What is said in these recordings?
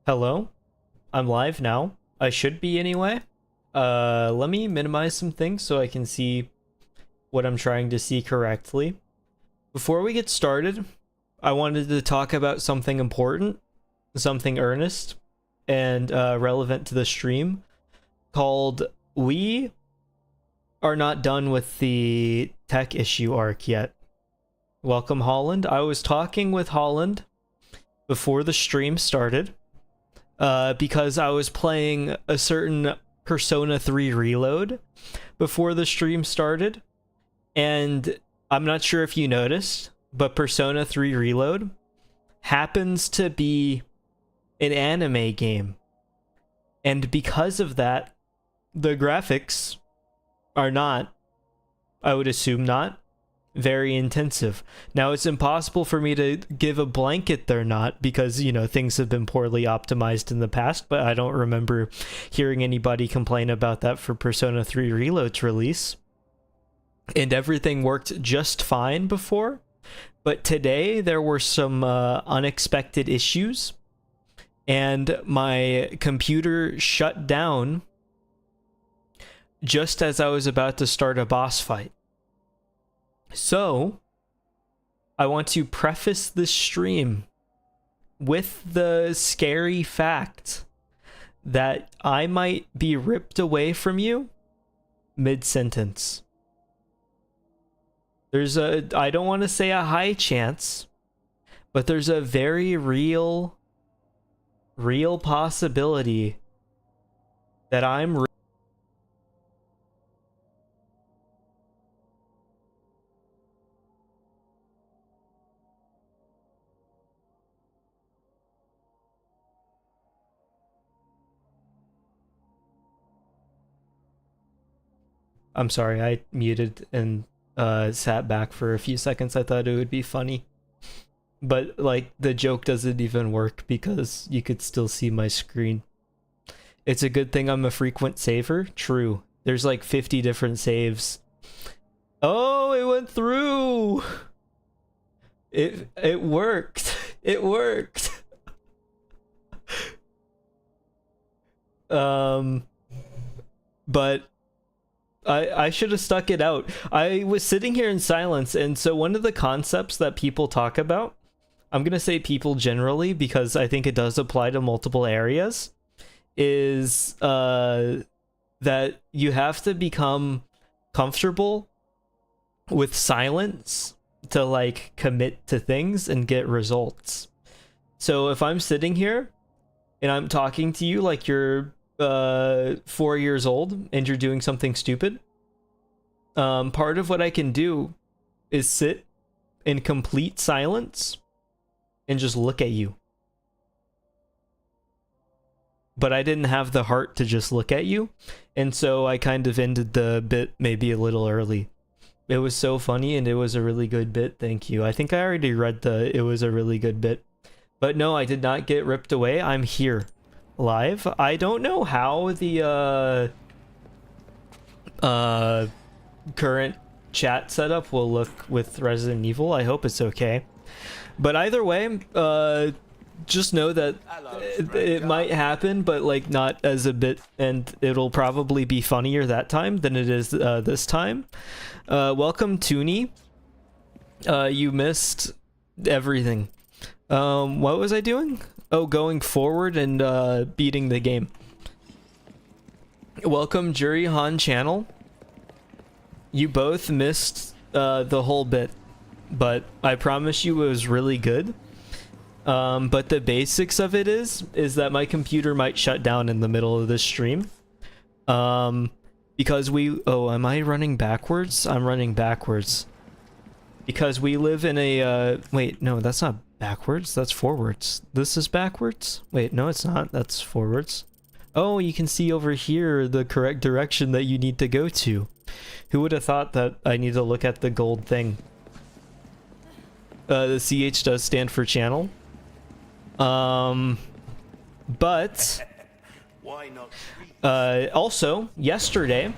Hello? I'm live now. I should be anyway. Let me minimize some things so I can see what I'm trying to see correctly. Before we get started, I wanted to talk about something important, something earnest, and relevant to the stream, called We Are Not Done with the Tech Issue arc yet. Welcome, Holland. I was talking with Holland before the stream started, because I was playing a certain Persona 3 Reload before the stream started, and I'm not sure if you noticed, but Persona 3 Reload happens to be an anime game, and because of that, the graphics are not, I would assume not, very intensive. Now, it's impossible for me to give a blanket they're not, because, you know, things have been poorly optimized in the past, but I don't remember hearing anybody complain about that for Persona 3 Reload's release. And everything worked just fine before, but today there were some unexpected issues, and my computer shut down just as I was about to start a boss fight. So, I want to preface this stream with the scary fact that I might be ripped away from you mid-sentence. There's I don't want to say a high chance, but there's a very real possibility that I'm sorry, I muted and sat back for a few seconds. I thought it would be funny. But, like, the joke doesn't even work because you could still see my screen. It's a good thing I'm a frequent saver. True. There's like 50 different saves. Oh, it went through! It worked. It worked. But I should have stuck it out. I was sitting here in silence, and so one of the concepts that people talk about, I'm gonna say people generally because I think it does apply to multiple areas, is that you have to become comfortable with silence to, like, commit to things and get results. So if I'm sitting here and I'm talking to you like you're 4 years old and you're doing something stupid, part of what I can do is sit in complete silence and just look at you. But I didn't have the heart to just look at you, and so I kind of ended the bit maybe a little early. It was so funny, and it was a really good bit, thank you. I think I already read it was a really good bit. But no, I did not get ripped away. I'm here. Live. I don't know how the current chat setup will look with Resident Evil. I hope it's okay. But either way, just know that it might happen, but, like, not as a bit, and it'll probably be funnier that time than it is this time. Welcome, Toonie. You missed everything. What was I doing? Oh, going forward and beating the game. Welcome, Jury Han channel. You both missed the whole bit, but I promise you it was really good. But the basics of it is that my computer might shut down in the middle of this stream. Because oh, am I running backwards? I'm running backwards. Because we live in a, wait, no, that's not backwards, that's forwards. This is backwards? Wait, no, it's not. That's forwards. Oh, you can see over here the correct direction that you need to go to. Who would have thought that I need to look at the gold thing? The CH does stand for channel. But why not? Also, yesterday,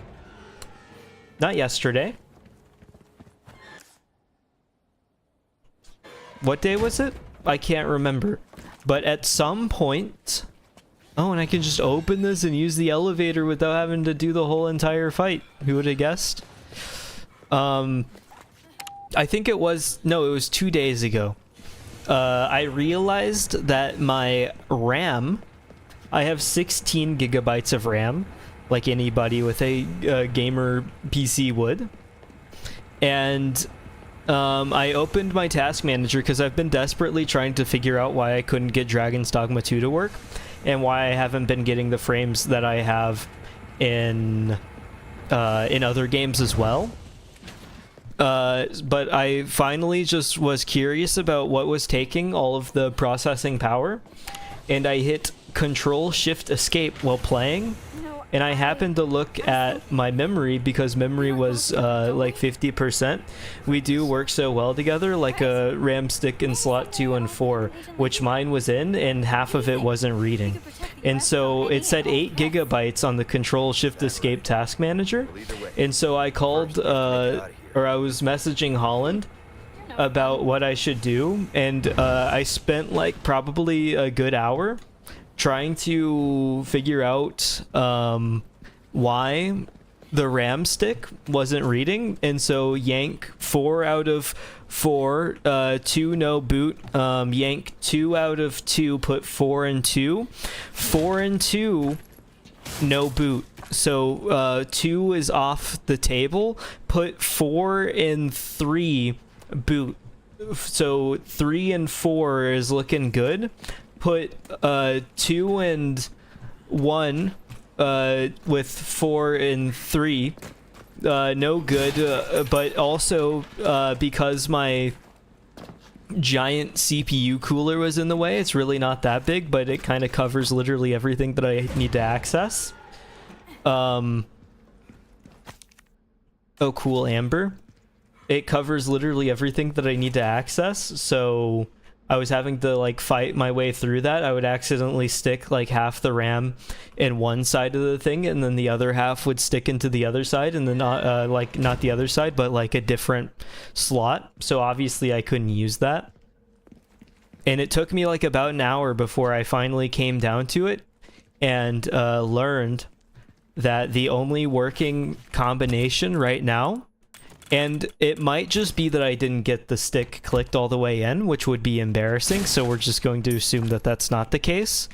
not yesterday. What day was it? I can't remember. But at some point Oh, and I can just open this and use the elevator without having to do the whole entire fight. Who would have guessed? I think it was 2 days ago. I realized that my RAM, I have 16 gigabytes of RAM, like anybody with a gamer PC would. And I opened my task manager because I've been desperately trying to figure out why I couldn't get Dragon's Dogma 2 to work, and why I haven't been getting the frames that I have in other games as well. But I finally just was curious about what was taking all of the processing power, and I hit Control-Shift-Escape while playing, and I happened to look at my memory because memory was like 50%. We do work so well together, like a RAM stick in slot 2 and 4, which mine was in, and half of it wasn't reading. And so it said 8 gigabytes on the Control-Shift-Escape task manager, and so I called, or I was messaging Holland about what I should do, and I spent like probably a good hour trying to figure out why the RAM stick wasn't reading. And so yank 4 out of 4, 2 no boot, yank 2 out of 2, put 4 and 2, 4 and 2 no boot. So 2 is off the table, put 4 and 3 boot. So 3 and 4 is looking good. Put 2 and 1 with 4 and 3, no good, but also because my giant CPU cooler was in the way. It's really not that big, but it kind of covers literally everything that I need to access. Oh, cool, Amber. It covers literally everything that I need to access, so I was having to like fight my way through that. I would accidentally stick like half the RAM in one side of the thing, and then the other half would stick into the other side, and then like not the other side, but like a different slot. So obviously I couldn't use that. And it took me like about an hour before I finally came down to it and learned that the only working combination right now, and it might just be that I didn't get the stick clicked all the way in, which would be embarrassing, so we're just going to assume that that's not the case.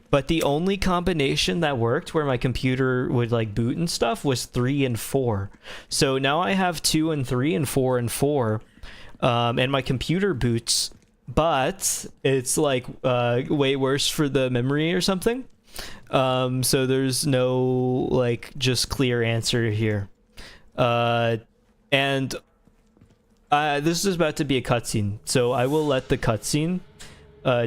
But the only combination that worked where my computer would like boot and stuff was 3 and 4. So now I have 2 and 3 and 4 and 4, and my computer boots, but it's like way worse for the memory or something. So there's no like just clear answer here. And this is about to be a cutscene, so I will let the cutscene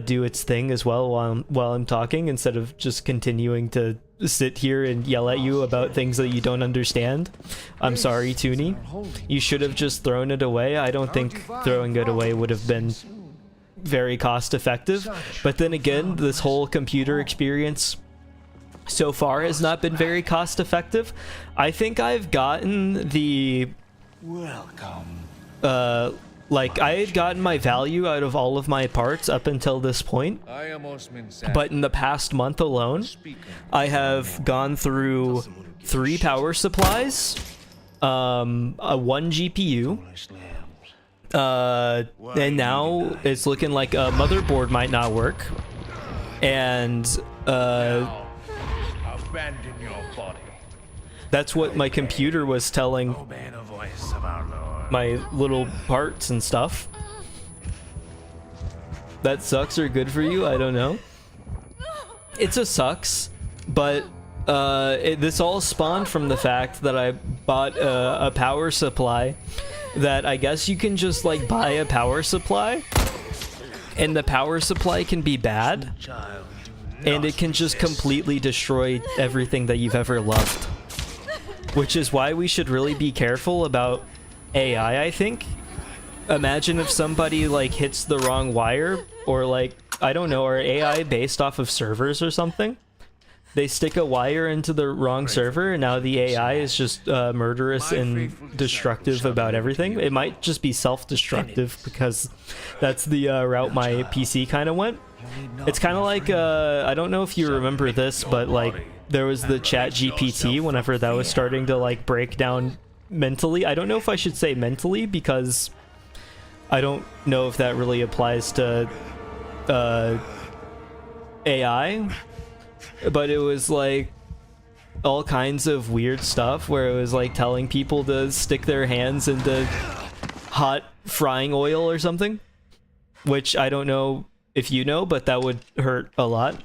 do its thing as well while I'm talking, instead of just continuing to sit here and yell at you about things that you don't understand. I'm sorry, Toonie. You should have just thrown it away. I don't think throwing it away would have been very cost effective. But then again, this whole computer experience so far has not been very cost effective. I think I've gotten the like I had gotten my value out of all of my parts up until this point, but in the past month alone I have gone through 3 power supplies, a 1 GPU, and now it's looking like a motherboard might not work, and abandon your body. That's what my computer was telling my little parts and stuff. That sucks or good for you? I don't know. It's a sucks, but this all spawned from the fact that I bought a power supply that I guess you can just like buy a power supply, and the power supply can be bad, and it can just completely destroy everything that you've ever loved. Which is why we should really be careful about AI, I think. Imagine if somebody like hits the wrong wire, or like, I don't know, are AI based off of servers or something? They stick a wire into the wrong server, and now the AI is just murderous and destructive about everything. It might just be self-destructive because that's the route my PC kind of went. It's kind of like, I don't know if you remember this, but like there was the chat GPT whenever that was starting to like break down mentally. I don't know if I should say mentally because I don't know if that really applies to AI, but it was like all kinds of weird stuff where it was like telling people to stick their hands into hot frying oil or something, which I don't know if you know, but that would hurt a lot.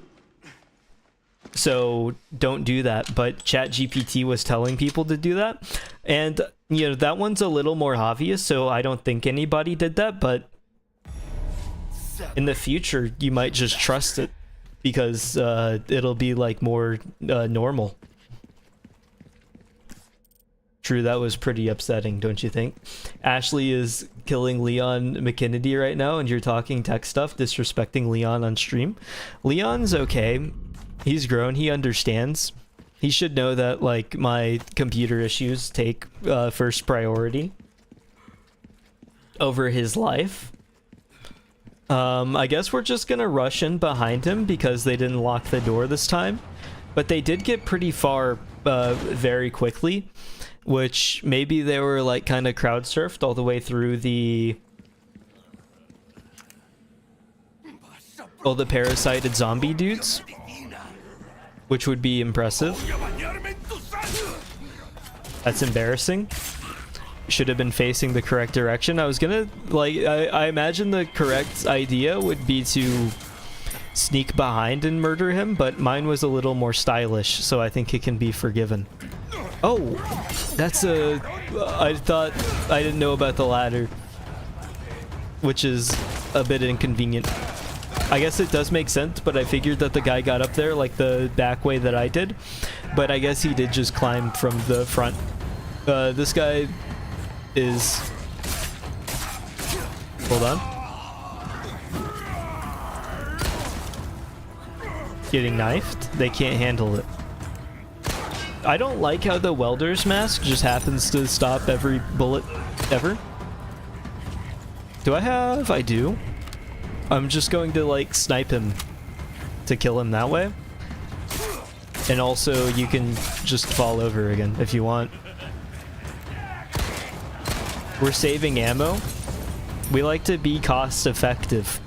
So don't do that. But ChatGPT was telling people to do that. And, you know, that one's a little more obvious, so I don't think anybody did that. But in the future, you might just trust it because it'll be like more normal. True, that was pretty upsetting, don't you think? Ashley is killing Leon McKinnedy right now, and you're talking tech stuff, disrespecting Leon on stream. Leon's okay. He's grown. He understands. He should know that, like, my computer issues take first priority over his life. I guess we're just gonna rush in behind him because they didn't lock the door this time. But they did get pretty far very quickly, which maybe they were like kind of crowd surfed all the way through all the parasited zombie dudes, which would be impressive. That's embarrassing. Should have been facing the correct direction. I was gonna, like, I imagine the correct idea would be to sneak behind and murder him, but mine was a little more stylish, so I think it can be forgiven. Oh, that's a... I thought... I didn't know about the ladder, which is a bit inconvenient. I guess it does make sense, but I figured that the guy got up there like the back way that I did, but I guess he did just climb from the front. This guy is... Hold on. Getting knifed. They can't handle it. I don't like how the welder's mask just happens to stop every bullet ever. Do I have? I do. I'm just going to like snipe him to kill him that way. And also you can just fall over again if you want. We're saving ammo. We like to be cost effective.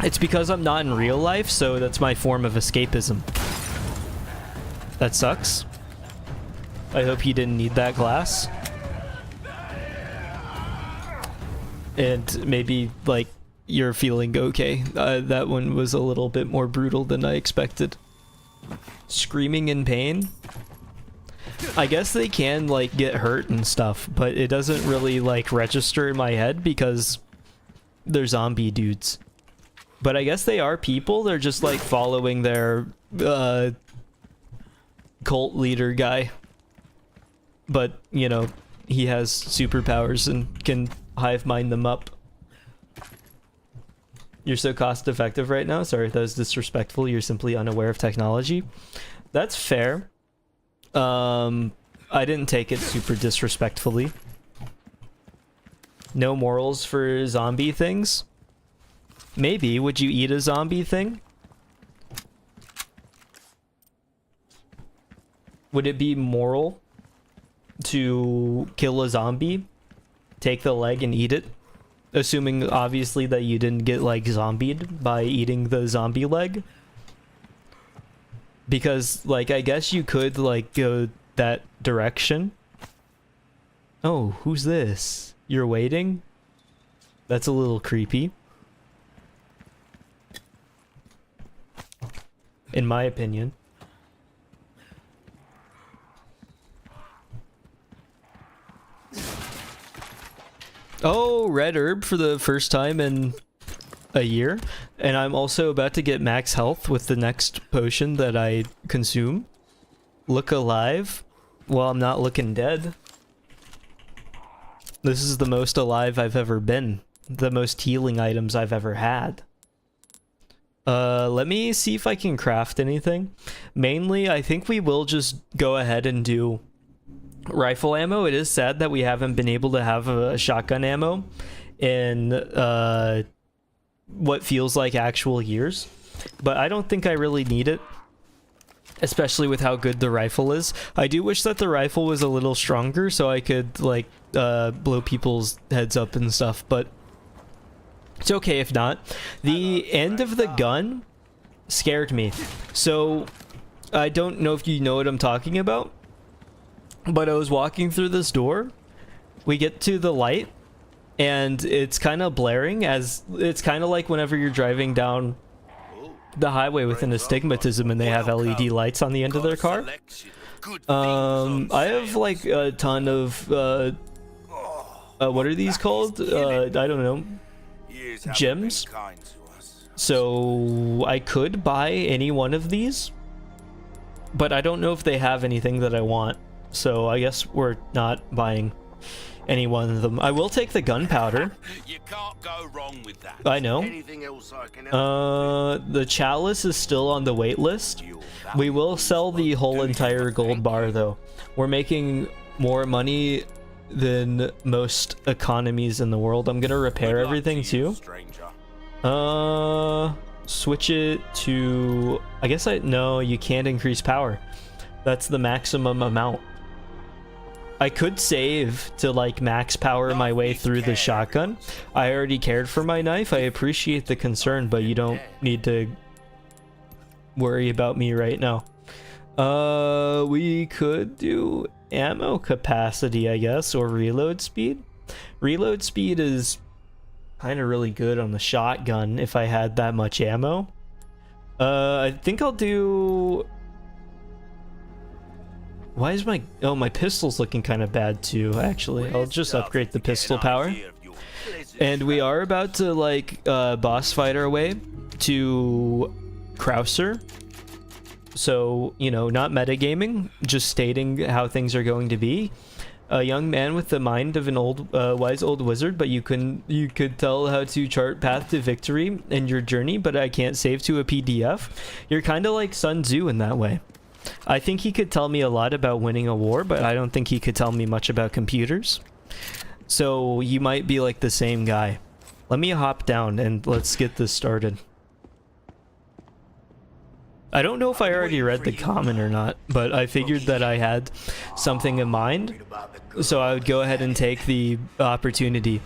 It's because I'm not in real life, so that's my form of escapism. That sucks. I hope he didn't need that glass. And maybe, like, you're feeling okay. That one was a little bit more brutal than I expected. Screaming in pain? I guess they can, like, get hurt and stuff, but it doesn't really, like, register in my head because they're zombie dudes. But I guess they are people. They're just, like, following their, cult leader guy. But, you know, he has superpowers and can hive mind them up. You're so cost effective right now. Sorry if that was disrespectful. You're simply unaware of technology. That's fair. I didn't take it super disrespectfully. No morals for zombie things? Maybe. Would you eat a zombie thing? Would it be moral to kill a zombie, take the leg and eat it? Assuming, obviously, that you didn't get, like, zombied by eating the zombie leg. Because, like, I guess you could, like, go that direction. Oh, who's this? You're waiting? That's a little creepy. In my opinion. Oh, red herb for the first time in a year. And I'm also about to get max health with the next potion that I consume. Look alive. Well, I'm not looking dead. This is the most alive I've ever been. The most healing items I've ever had. Let me see if I can craft anything. Mainly, I think we will just go ahead and do rifle ammo. It is sad that we haven't been able to have a shotgun ammo in what feels like actual years, but I don't think I really need it, especially with how good the rifle is. I do wish that the rifle was a little stronger so I could like blow people's heads up and stuff, but it's okay if not. The end of the gun scared me. So I don't know if you know what I'm talking about, but I was walking through this door. We get to the light and it's kind of blaring, as it's kind of like whenever you're driving down the highway with an astigmatism and they have LED lights on the end of their car. I have like a ton of what are these called? I don't know, gems. So I could buy any one of these, but I don't know if they have anything that I want, so I guess we're not buying any one of them. I will take the gunpowder. You can't go wrong with that. I know. Anything else I can help The chalice is still on the wait list. We will sell the whole entire gold bar though. We're making more money than most economies in the world. I'm gonna repair everything too. Switch it to, I guess no, you can't increase power. That's the maximum amount. I could save to like max power my way through the shotgun. I already cared for my knife. I appreciate the concern, but you don't need to worry about me right now. We could do ammo capacity, I guess, or reload speed. Reload speed is kind of really good on the shotgun if I had that much ammo. I think I'll do... Why is my... Oh, my pistol's looking kind of bad too, actually. I'll just upgrade the pistol power. And we are about to, like, boss fight our way to Crazier. So, you know, not metagaming, just stating how things are going to be. A young man with the mind of an old, wise old wizard, but you could tell how to chart path to victory in your journey, but I can't save to a PDF. You're kind of like Sun Tzu in that way. I think he could tell me a lot about winning a war, but I don't think he could tell me much about computers. So you might be like the same guy. Let me hop down and let's get this started. I don't know if I already read the comment or not, but I figured that I had something in mind, so I would go ahead and take the opportunity.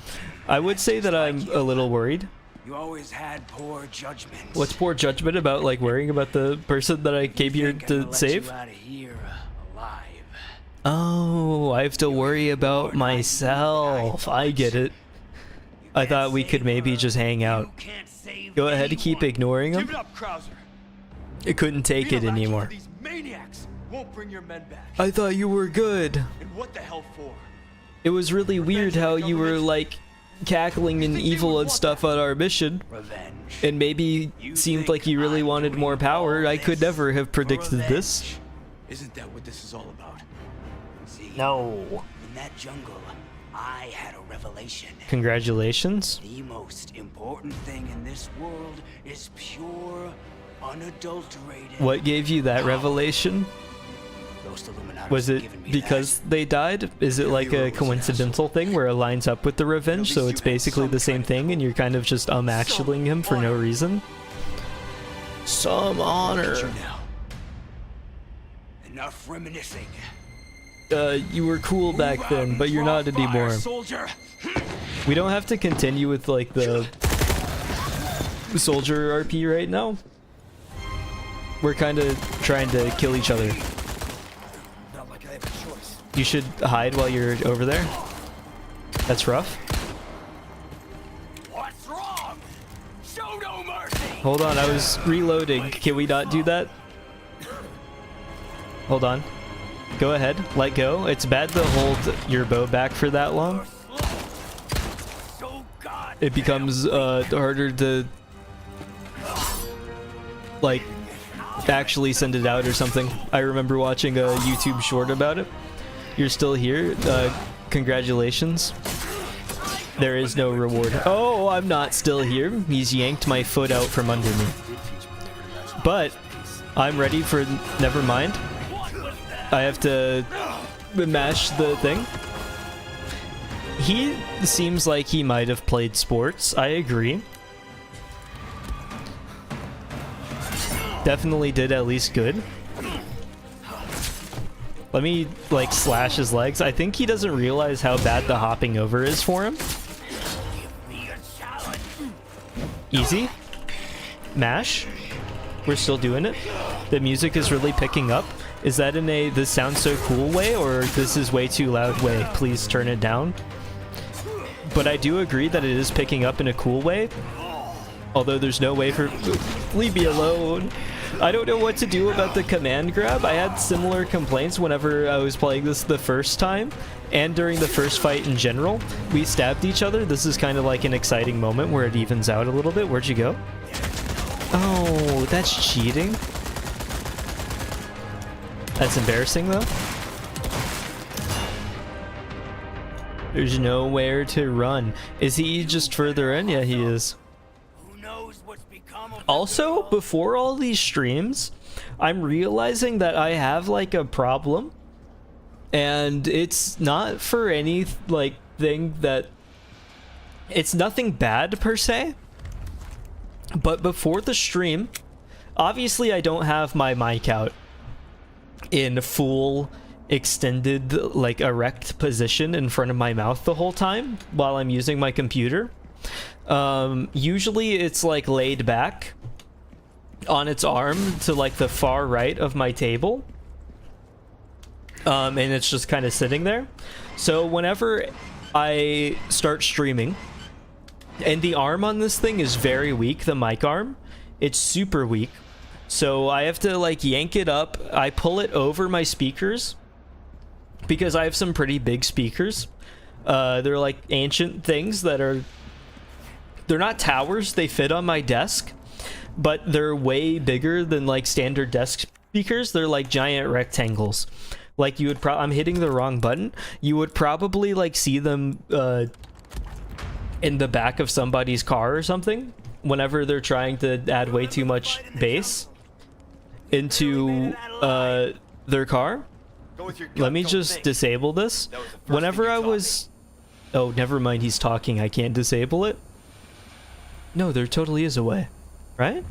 I would say that I'm a little worried. You always had poor judgment. What's poor judgment about, like, worrying about the person that I came here to save? Oh, I have to worry about myself. I get it. I thought we could maybe just hang out. Go ahead and keep ignoring him. I couldn't take it anymore. I thought you were good. And what the hell for? It was really weird how you were, like, cackling and evil and stuff on our mission, and maybe seemed like you really wanted more power. I could never have predicted this. Isn't that what this is all about? See, no. In that jungle, I had a revelation. Congratulations. The most important thing in this world is pure, unadulterated. What gave you that revelation? Was it because they died? Is it like a coincidental thing where it lines up with the revenge, so it's basically the same thing and you're kind of just actuallying him for no reason? Some honor. Enough reminiscing. You were cool back then, but you're not anymore. We don't have to continue with like the soldier RP right now. We're kind of trying to kill each other. You should hide while you're over there. That's rough. What's wrong? Show no mercy. Hold on, I was reloading. Can we not do that? Hold on. Go ahead, let go. It's bad to hold your bow back for that long. It becomes harder to like actually send it out or something. I remember watching a YouTube short about it. You're still here. Congratulations. There is no reward. Oh, I'm not still here. He's yanked my foot out from under me. But I'm ready for... Never mind. I have to mash the thing. He seems like he might have played sports. I agree. definitely did at least good. Let me, like, slash his legs. I think he doesn't realize how bad the hopping over is for him. Easy. Mash. We're still doing it. The music is really picking up. Is that in a this sounds so cool way, or this is way too loud way? Please turn it down. But I do agree that it is picking up in a cool way. Although there's no way for... Leave me alone. I don't know what to do about the command grab. I had similar complaints whenever I was playing this the first time, and during the first fight in general. We stabbed each other. This is kind of like an exciting moment where it evens out a little bit. Where'd you go? Oh, that's cheating. That's embarrassing, though. There's nowhere to run. Is he just further in? Yeah, he is. Also, before all these streams, I'm realizing that I have, like, a problem. And it's not for any, like, thing that... It's nothing bad, per se. But before the stream, obviously I don't have my mic out in full extended, like, erect position in front of my mouth the whole time while I'm using my computer. Usually it's, like, laid back on its arm to, like, the far right of my table. And it's just kind of sitting there. So whenever I start streaming, and the arm on this thing is very weak, the mic arm, it's super weak. So I have to, like, yank it up. I pull it over my speakers because I have some pretty big speakers. They're like ancient things that are... They're not towers, they fit on my desk, but they're way bigger than, like, standard desk speakers. They're like giant rectangles. Like, you would I'm hitting the wrong button. You would probably, like, see them in the back of somebody's car or something whenever they're trying to add way too much bass into their car. Let me just disable this. Whenever I was... Oh, never mind, he's talking. I can't disable it. No, there totally is a way, right?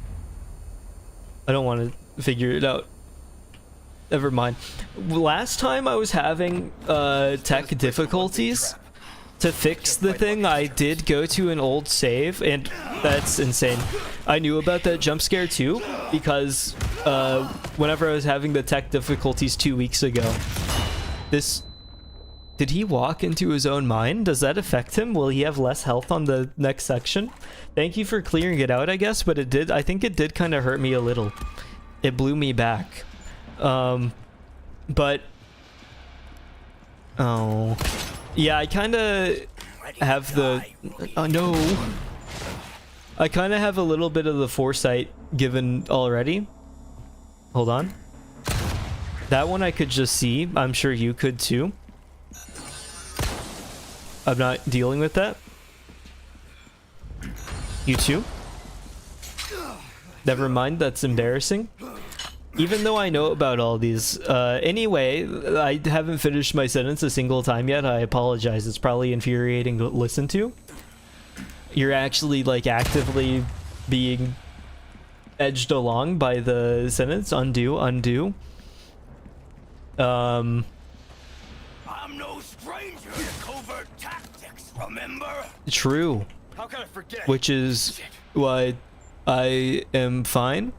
I don't want to figure it out. Never mind. Last time I was having tech difficulties. To fix the thing, I did go to an old save, and that's insane. I knew about that jump scare too, because whenever I was having the tech difficulties 2 weeks ago, this... Did he walk into his own mine? Does that affect him? Will he have less health on the next section? Thank you for clearing it out, I guess, but it did... I think it did kind of hurt me a little. It blew me back. But... Oh... Yeah, I kind of have the... Oh, no. I kind of have a little bit of the foresight given already. Hold on. That one I could just see. I'm sure you could too. I'm not dealing with that. You too? Never mind, that's embarrassing. Even though I know about all these. Anyway, I haven't finished my sentence a single time yet. I apologize. It's probably infuriating to listen to. You're actually, like, actively being edged along by the sentence. Undo, undo. I'm no stranger to covert tactics, remember? True. How can I forget? Which is why I am fine.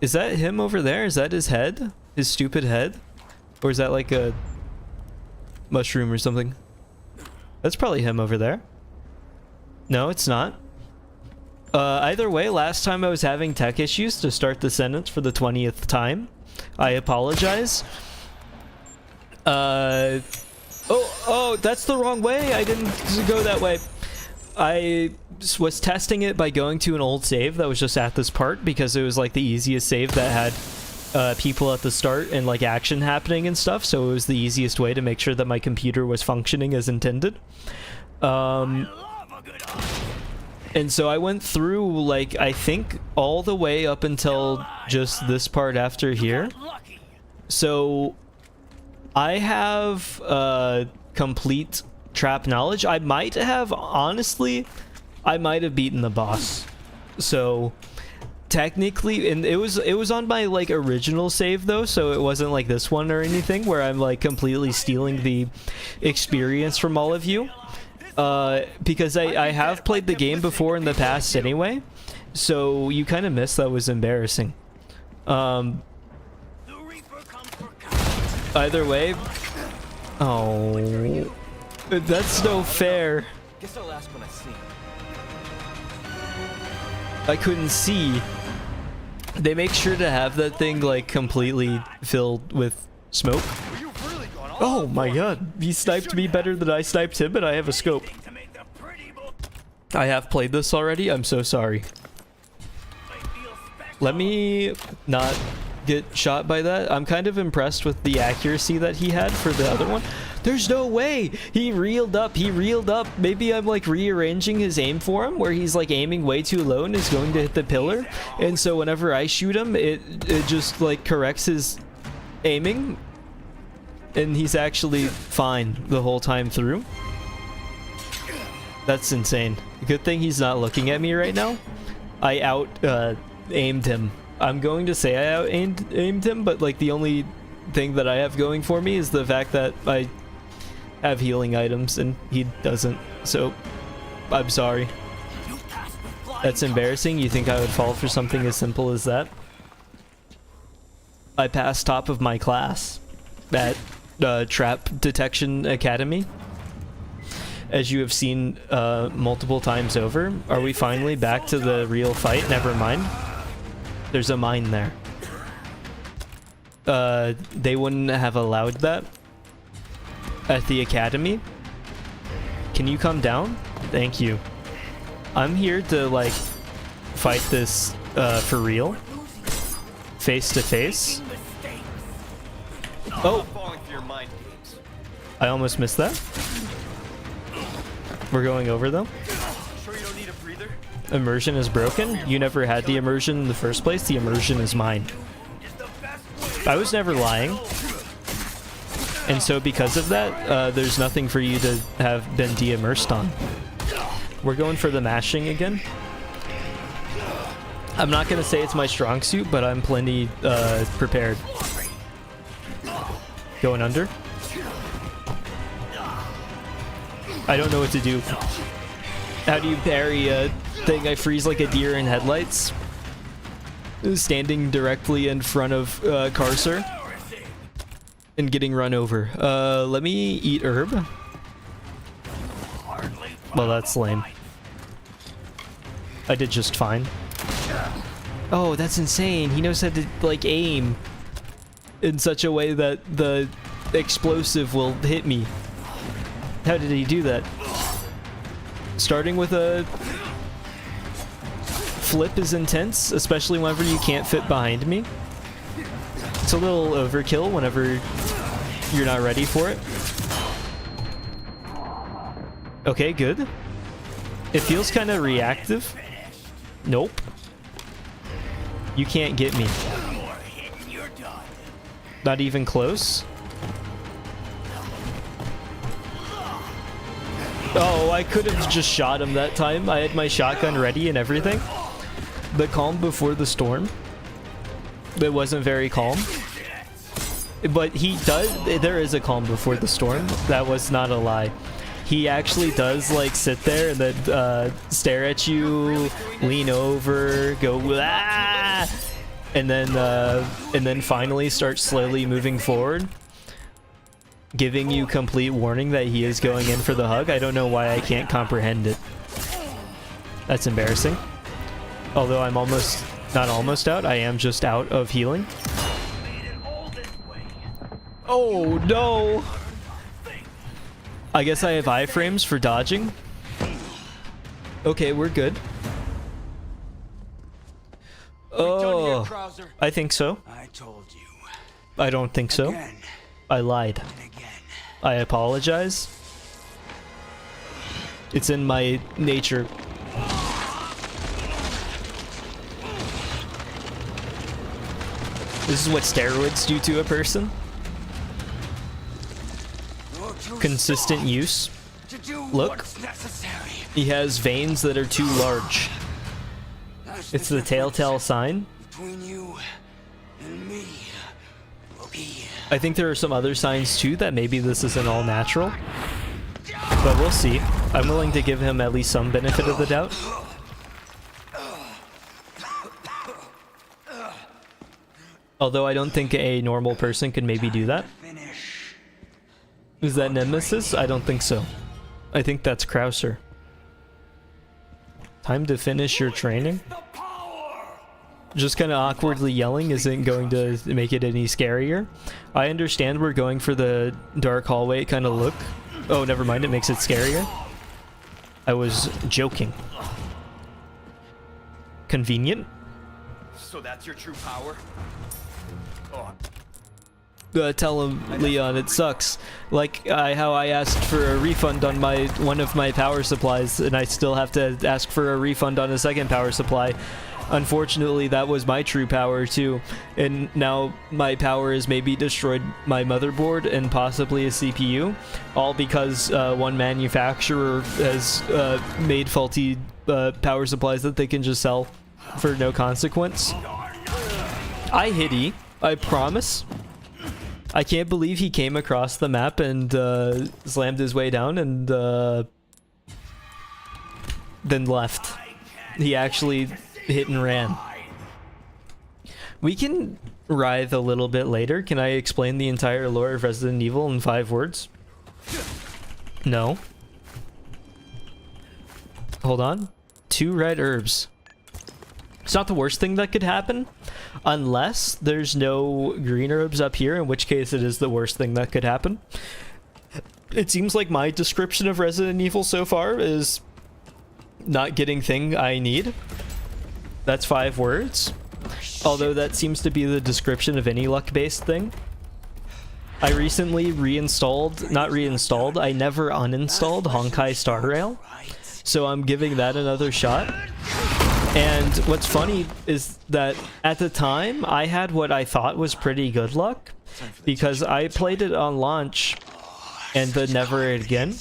Is that him over there? Is that his head? His stupid head? Or is that like a mushroom or something? That's probably him over there. No, it's not. Either way, last time I was having tech issues to start the sentence for the 20th time. I apologize. Oh, that's the wrong way. I didn't go that way. I was testing it by going to an old save that was just at this part because it was like the easiest save that had people at the start and like action happening and stuff, so it was the easiest way to make sure that my computer was functioning as intended. And so I went through, like, I think all the way up until just this part after here. So I have complete trap knowledge. I might have, honestly, I might have beaten the boss. So technically, and it was on my like original save though, so it wasn't like this one or anything where I'm like completely stealing the experience from all of you, because I have played the game before in the past anyway, so you kind of missed. That was embarrassing. Either way, oh, that's no fair. Guess I'll ask when I see him. I couldn't see. They make sure to have that thing like completely filled with smoke. Oh my god, he sniped me better than I sniped him, and I have a scope. I have played this already, I'm so sorry. Let me not get shot by that. I'm kind of impressed with the accuracy that he had for the other one. There's no way! He reeled up, Maybe I'm like rearranging his aim for him, where he's like aiming way too low and is going to hit the pillar. And so whenever I shoot him, it just like corrects his aiming. And he's actually fine the whole time through. That's insane. Good thing he's not looking at me right now. I aimed him. I'm going to say I aimed him, but like the only thing that I have going for me is the fact that I have healing items and he doesn't. So I'm sorry. That's embarrassing. You think I would fall for something as simple as that? I passed top of my class at Trap Detection Academy, as you have seen multiple times over. Are we finally back to the real fight? Never mind. There's a mine there. They wouldn't have allowed that at the academy. Can you come down? Thank you. I'm here to like fight this for real, face to face. Oh, I almost missed that. We're going over though. Sure you don't need a breather? Immersion is broken. You never had the immersion in the first place. The immersion is mine. I was never lying. And so because of that, there's nothing for you to have been de-immersed on. We're going for the mashing again. I'm not going to say it's my strong suit, but I'm plenty prepared. Going under. I don't know what to do. How do you parry a thing? I freeze like a deer in headlights. Standing directly in front of Carcer. And getting run over. Let me eat herb. Well, that's lame. I did just fine. Oh, that's insane. He knows how to, like, aim in such a way that the explosive will hit me. How did he do that? Starting with a flip is intense, especially whenever you can't fit behind me. It's a little overkill whenever you're not ready for it. Okay, good. It feels kind of reactive. Nope. You can't get me. Not even close. Oh, I could have just shot him that time. I had my shotgun ready and everything. The calm before the storm. It wasn't very calm. But he does... There is a calm before the storm. That was not a lie. He actually does, like, sit there and then stare at you, lean over, go, ah! And then finally start slowly moving forward, giving you complete warning that he is going in for the hug. I don't know why I can't comprehend it. That's embarrassing. Although I'm almost... Not almost out, I am just out of healing. Oh, no! I guess I have iframes for dodging. Okay, we're good. Oh, I think so. I told you. I don't think so. Again. I lied. Again. I apologize. It's in my nature. This is what steroids do to a person. Consistent use. Look, he has veins that are too large. It's the telltale sign. between you and me, Loki. I think there are some other signs too that maybe this isn't all natural. But we'll see. I'm willing to give him at least some benefit of the doubt. Although I don't think a normal person could maybe do that. Finish. Is that Nemesis? I don't think so. I think that's Krauser. Time to finish your training? Just kind of awkwardly yelling isn't going to make it any scarier. I understand we're going for the dark hallway kind of look. Oh, never mind, it makes it scarier. I was joking. Convenient. So that's your true power? Oh, Tell him, Leon, it sucks. Like how I asked for a refund on one of my power supplies, and I still have to ask for a refund on a second power supply. Unfortunately, that was my true power too, and now my power has maybe destroyed my motherboard and possibly a CPU, all because one manufacturer has made faulty power supplies that they can just sell for no consequence. I hit E, I promise. I can't believe he came across the map and slammed his way down and then left. He actually hit and ran. We can writhe a little bit later. Can I explain the entire lore of Resident Evil in 5 words? No. Hold on. 2 red herbs. It's not the worst thing that could happen, unless there's no green herbs up here, in which case it is the worst thing that could happen. It seems like my description of Resident Evil so far is not getting thing I need. That's 5 words. Although that seems to be the description of any luck-based thing. I recently not reinstalled, I never uninstalled Honkai Star Rail. So I'm giving that another shot. And what's funny is that at the time, I had what I thought was pretty good luck. Because I played it on launch and then never again.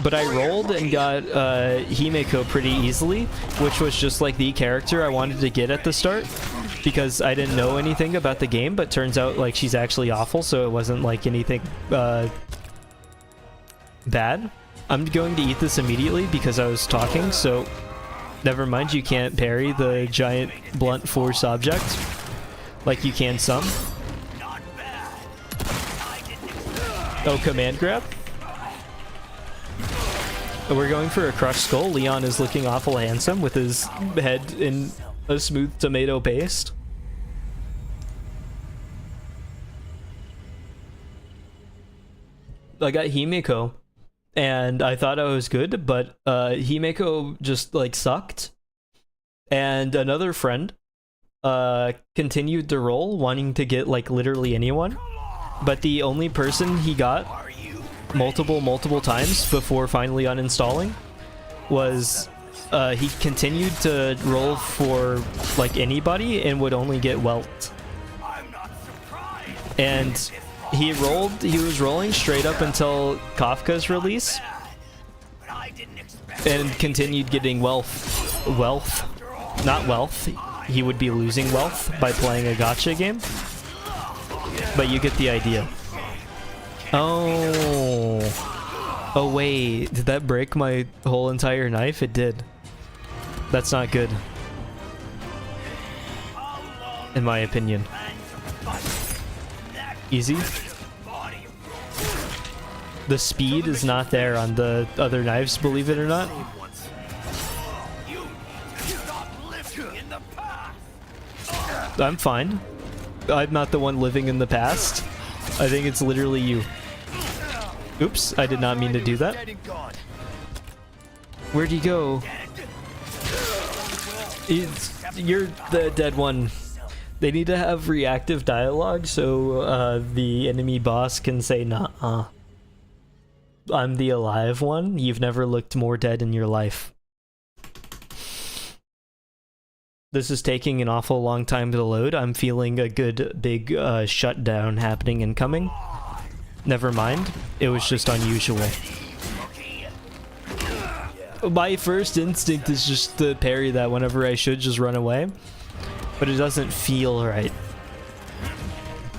But I rolled and got Himeko pretty easily, which was just like the character I wanted to get at the start, because I didn't know anything about the game, but turns out like she's actually awful, so it wasn't like anything bad. I'm going to eat this immediately because I was talking, so never mind, you can't parry the giant blunt force object like you can some. Oh, command grab? We're going for a crushed skull. Leon is looking awful handsome with his head in a smooth tomato paste. I got Himeko, and I thought I was good, but Himeko just like sucked. And another friend continued to roll, wanting to get like literally anyone, but the only person he got multiple times before finally uninstalling was he continued to roll for like anybody and would only get whelped. And he was rolling straight up until Kafka's release and continued getting wealth. Not wealth. He would be losing wealth by playing a gacha game. But you get the idea. Oh. Oh wait, did that break my whole entire knife? It did. That's not good. In my opinion. Easy. The speed is not there on the other knives, believe it or not. I'm fine. I'm not the one living in the past. I think it's literally you. Oops, I did not mean to do that. Where'd he go? You're the dead one. They need to have reactive dialogue so the enemy boss can say, "Nah, I'm the alive one. You've never looked more dead in your life." This is taking an awful long time to load. I'm feeling a good big shutdown happening and coming. Never mind. It was just unusual. My first instinct is just to parry that whenever I should just run away, but it doesn't feel right.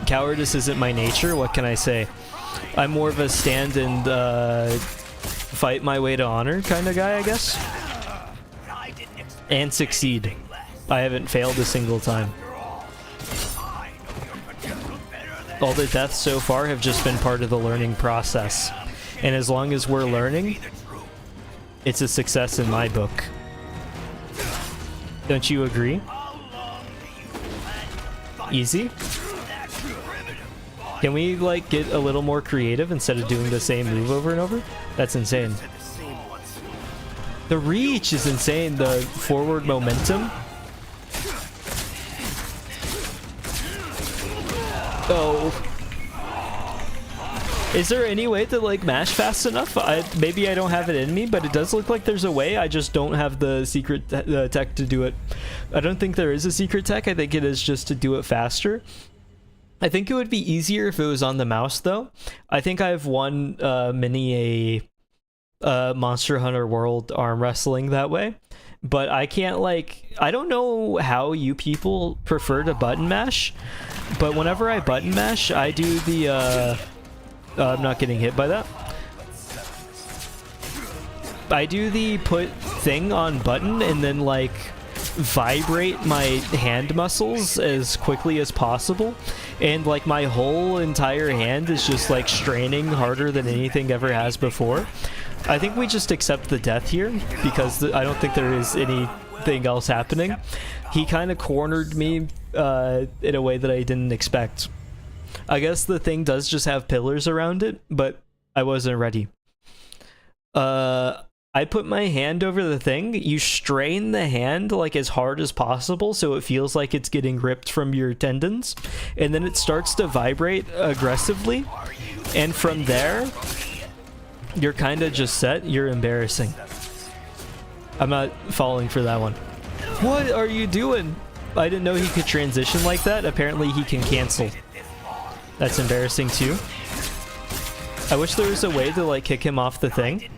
Cowardice isn't my nature, what can I say? I'm more of a stand and fight my way to honor kind of guy, I guess. And succeed. I haven't failed a single time. All the deaths so far have just been part of the learning process. And as long as we're learning, it's a success in my book. Don't you agree? Easy? Can we, like, get a little more creative instead of doing the same move over and over? That's insane. The reach is insane, the forward momentum. Oh. Is there any way to, like, mash fast enough? Maybe I don't have it in me, but it does look like there's a way. I just don't have the secret tech to do it. I don't think there is a secret tech. I think it is just to do it faster. I think it would be easier if it was on the mouse, though. I think I've won many a Monster Hunter World arm wrestling that way. But I can't, like... I don't know how you people prefer to button mash, but whenever I button mash, I do the... I'm not getting hit by that. I do the put thing on button and then, like, vibrate my hand muscles as quickly as possible. And, like, my whole entire hand is just, like, straining harder than anything ever has before. I think we just accept the death here because I don't think there is anything else happening. He kind of cornered me in a way that I didn't expect. I guess the thing does just have pillars around it, but I wasn't ready. I put my hand over the thing. You strain the hand like as hard as possible so it feels like it's getting ripped from your tendons, and then it starts to vibrate aggressively, and from there you're kind of just set. You're embarrassing. I'm not falling for that one. What are you doing? I didn't know he could transition like that. Apparently he can cancel. That's embarrassing too. I wish there was a way to, like, kick him off the thing.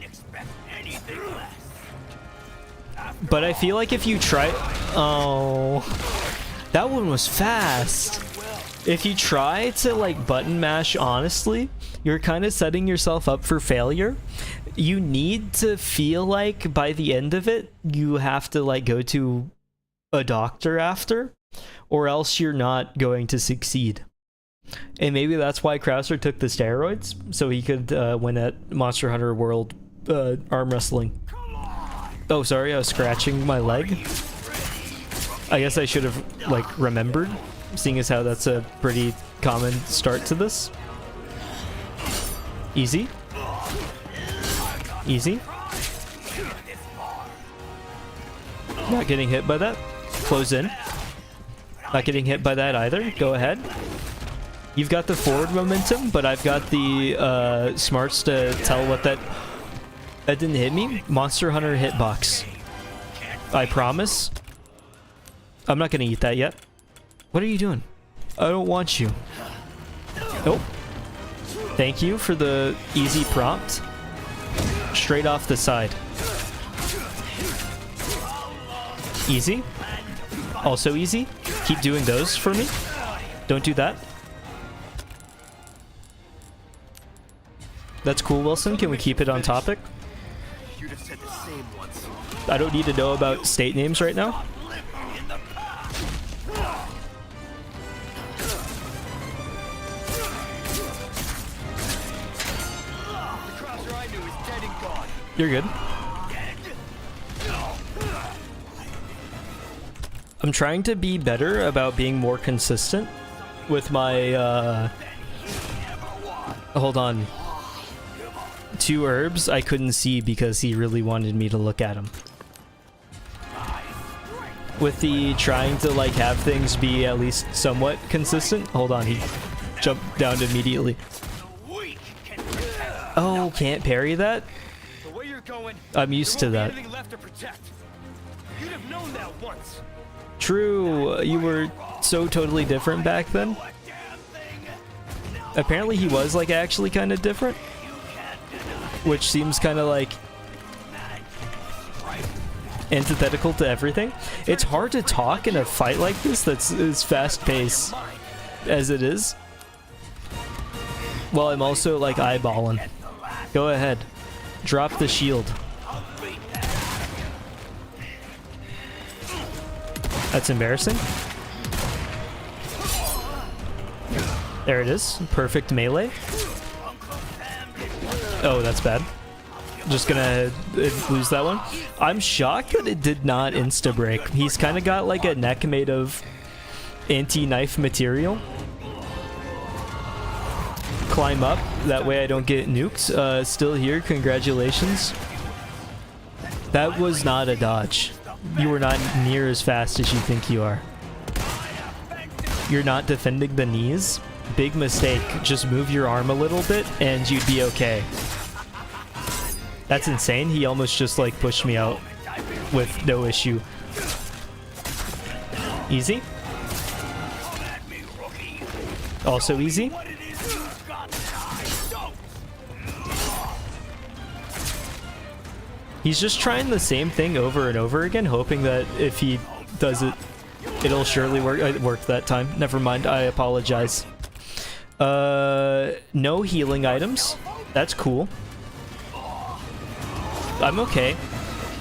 But I feel like if you try... Oh... That one was fast! If you try to, like, button mash honestly, you're kind of setting yourself up for failure. You need to feel like by the end of it, you have to, like, go to a doctor after, or else you're not going to succeed. And maybe that's why Crazier took the steroids, so he could win at Monster Hunter World arm wrestling. Oh, sorry, I was scratching my leg. I guess I should have, like, remembered, seeing as how that's a pretty common start to this. Easy. Easy. Not getting hit by that. Close in. Not getting hit by that either. Go ahead. You've got the forward momentum, but I've got the smarts to tell what that... That didn't hit me. Monster Hunter hitbox. I promise. I'm not gonna eat that yet. What are you doing? I don't want you. Nope. Thank you for the easy prompt. Straight off the side. Easy. Also easy. Keep doing those for me. Don't do that. That's cool, Wilson. Can we keep it on topic? I don't need to know about state names right now. You're good. I'm trying to be better about being more consistent with my, hold on. 2 herbs I couldn't see because he really wanted me to look at them. With the trying to, like, have things be at least somewhat consistent. Hold on, he jumped down immediately. Oh, can't parry that? I'm used to that. True, you were so totally different back then. Apparently he was, like, actually kind of different. Which seems kind of like antithetical to everything. It's hard to talk in a fight like this that's as fast-paced as it is. Well, I'm also like eyeballing. Go ahead. Drop the shield. That's embarrassing. There it is. Perfect melee. Oh, that's bad. Just gonna lose that one. I'm shocked that it did not insta-break. He's kind of got like a neck made of anti-knife material. Climb up. That way I don't get nuked. Still here. Congratulations. That was not a dodge. You were not near as fast as you think you are. You're not defending the knees. Big mistake. Just move your arm a little bit and you'd be okay. That's insane. He almost just like pushed me out with no issue. Easy. Also easy. He's just trying the same thing over and over again, hoping that if he does it, it'll surely work. It worked that time. Never mind. I apologize. No healing items. That's cool. I'm okay.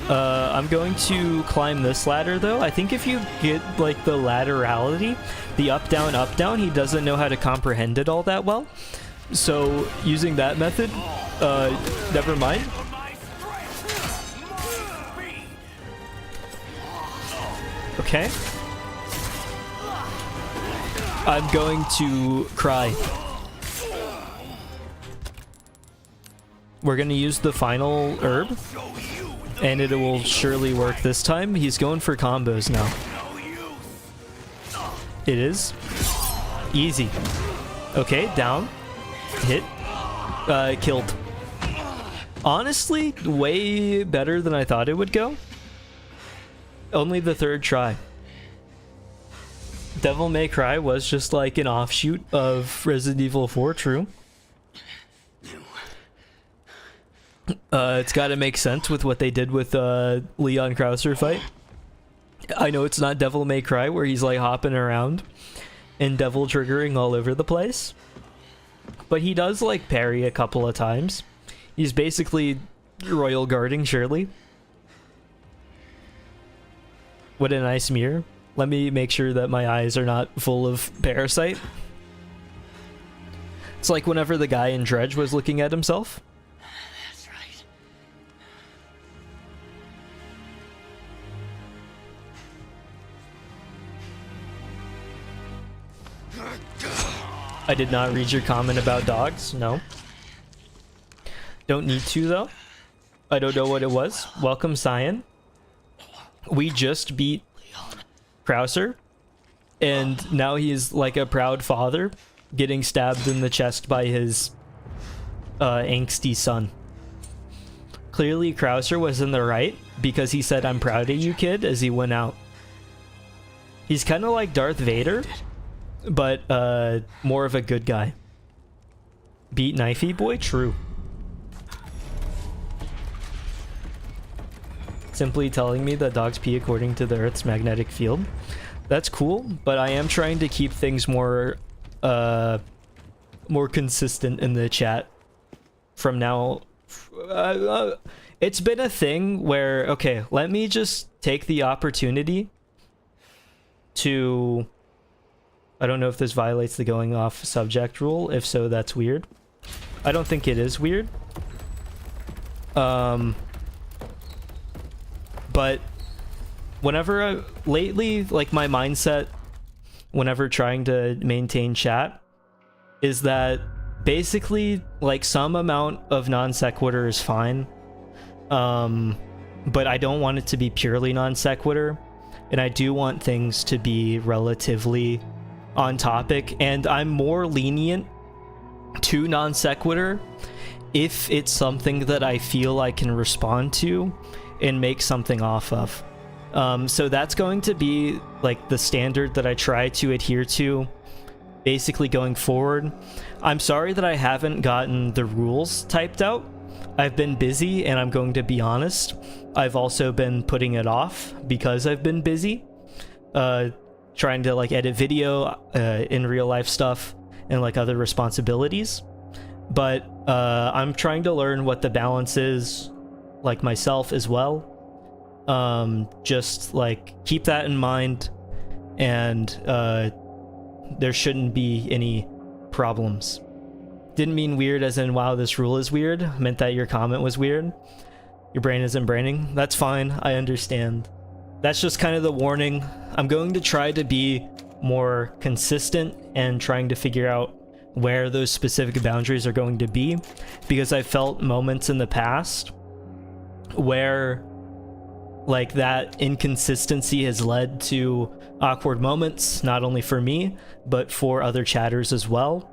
I'm going to climb this ladder though. I think if you get like the laterality, the up down, he doesn't know how to comprehend it all that well. So using that method, never mind. Okay. I'm going to cry. We're going to use the final herb, and it will surely work this time. He's going for combos now. It is. Easy. Okay, down. Hit. Killed. Honestly, way better than I thought it would go. Only the third try. Devil May Cry was just like an offshoot of Resident Evil 4, true. It's got to make sense with what they did with Leon Krauser fight. I know it's not Devil May Cry where he's like hopping around and devil triggering all over the place, but he does like parry a couple of times. He's basically royal guarding Shirley. What a nice mirror. Let me make sure that my eyes are not full of parasite. It's like whenever the guy in Dredge was looking at himself. That's right. I did not read your comment about dogs. No. Don't need to, though. I don't know what it was. Welcome, Cyan. We just beat Krauser, and now he's like a proud father getting stabbed in the chest by his angsty son. Clearly, Krauser was in the right because he said, "I'm proud of you, kid," as he went out. He's kind of like Darth Vader, but more of a good guy. Beat Knifey Boy? True. Simply telling me that dogs pee according to the Earth's magnetic field. That's cool, but I am trying to keep things more consistent in the chat from now. It's been a thing where, okay, let me just take the opportunity to... I don't know if this violates the going off subject rule. If so, that's weird. I don't think it is weird. But whenever lately, like my mindset, whenever trying to maintain chat, is that basically like some amount of non sequitur is fine. But I don't want it to be purely non sequitur, and I do want things to be relatively on topic, and I'm more lenient to non sequitur if it's something that I feel I can respond to and make something off of. So that's going to be like the standard that I try to adhere to basically going forward. I'm sorry that I haven't gotten the rules typed out, I've been busy, and I'm going to be honest, I've also been putting it off because I've been busy. Trying to like edit video, in real life stuff, and like other responsibilities. But I'm trying to learn what the balance is, like myself as well. Just like keep that in mind, and there shouldn't be any problems. Didn't mean weird as in wow, this rule is weird. Meant that your comment was weird. Your brain isn't braining. That's fine, I understand. That's just kind of the warning. I'm going to try to be more consistent and trying to figure out where those specific boundaries are going to be, because I felt moments in the past where like that inconsistency has led to awkward moments, not only for me, but for other chatters as well.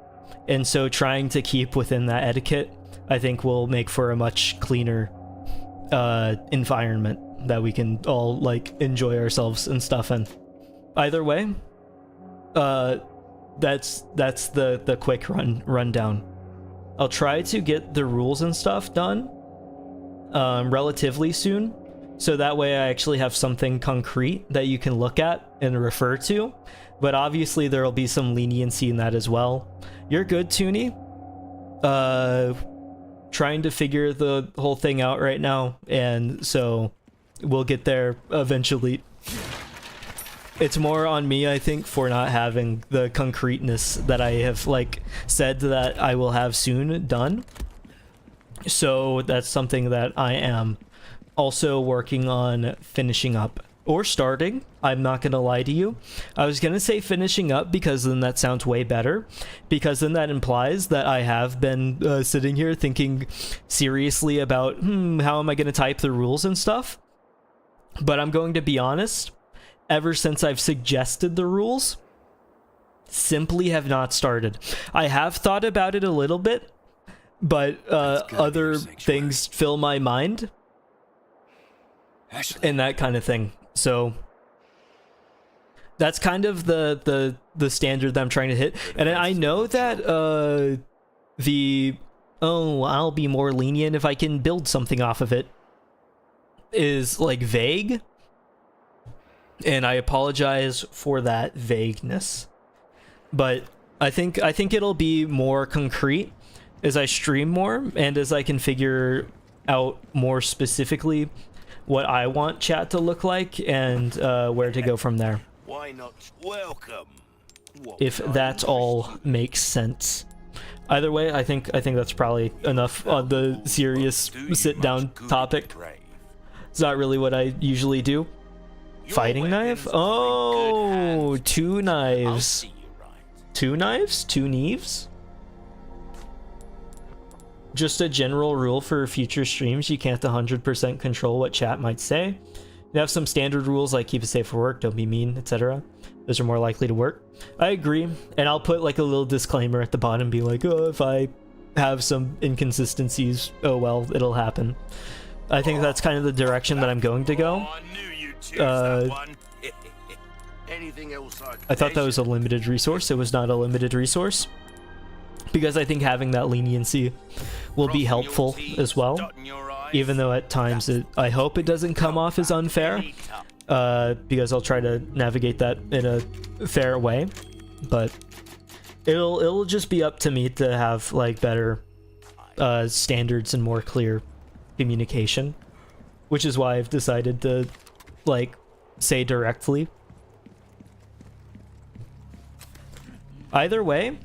And so trying to keep within that etiquette, I think will make for a much cleaner environment that we can all like enjoy ourselves and stuff in. Either way, that's the quick rundown. I'll try to get the rules and stuff done relatively soon, so that way I actually have something concrete that you can look at and refer to. But obviously there will be some leniency in that as well. You're good, Toonie. Trying to figure the whole thing out right now, and so we'll get there eventually. It's more on me, I think, for not having the concreteness that I have like said that I will have soon done. So that's something that I am also working on finishing up, or starting. I'm not gonna lie to you. I was gonna say finishing up because then that sounds way better, because then that implies that I have been sitting here thinking seriously about how am I gonna type the rules and stuff. But I'm going to be honest, ever since I've suggested the rules, simply have not started. I have thought about it a little bit, but other things fill my mind and that kind of thing. So that's kind of the standard that I'm trying to hit. And I know that I'll be more lenient if I can build something off of it is like vague, and I apologize for that vagueness, but I think it'll be more concrete as I stream more and as I can figure out more specifically what I want chat to look like and where to go from there. Why not welcome? If that all makes sense. Either way, I think that's probably enough on the serious sit-down topic. It's not really what I usually do. Fighting knife? Oh, two knives. Two knives? Two knives? Just a general rule for future streams, you can't 100% control what chat might say. You have some standard rules like keep it safe for work, don't be mean, etc. Those are more likely to work. I agree, and I'll put like a little disclaimer at the bottom, be like, oh, if I have some inconsistencies, oh well, it'll happen. I think that's kind of the direction that I'm going to go. I thought that was a limited resource. It was not a limited resource, because I think having that leniency will be helpful as well, even though at times I hope it doesn't come off as unfair, because I'll try to navigate that in a fair way. But it'll just be up to me to have like better standards and more clear communication, which is why I've decided to like say directly. Either way,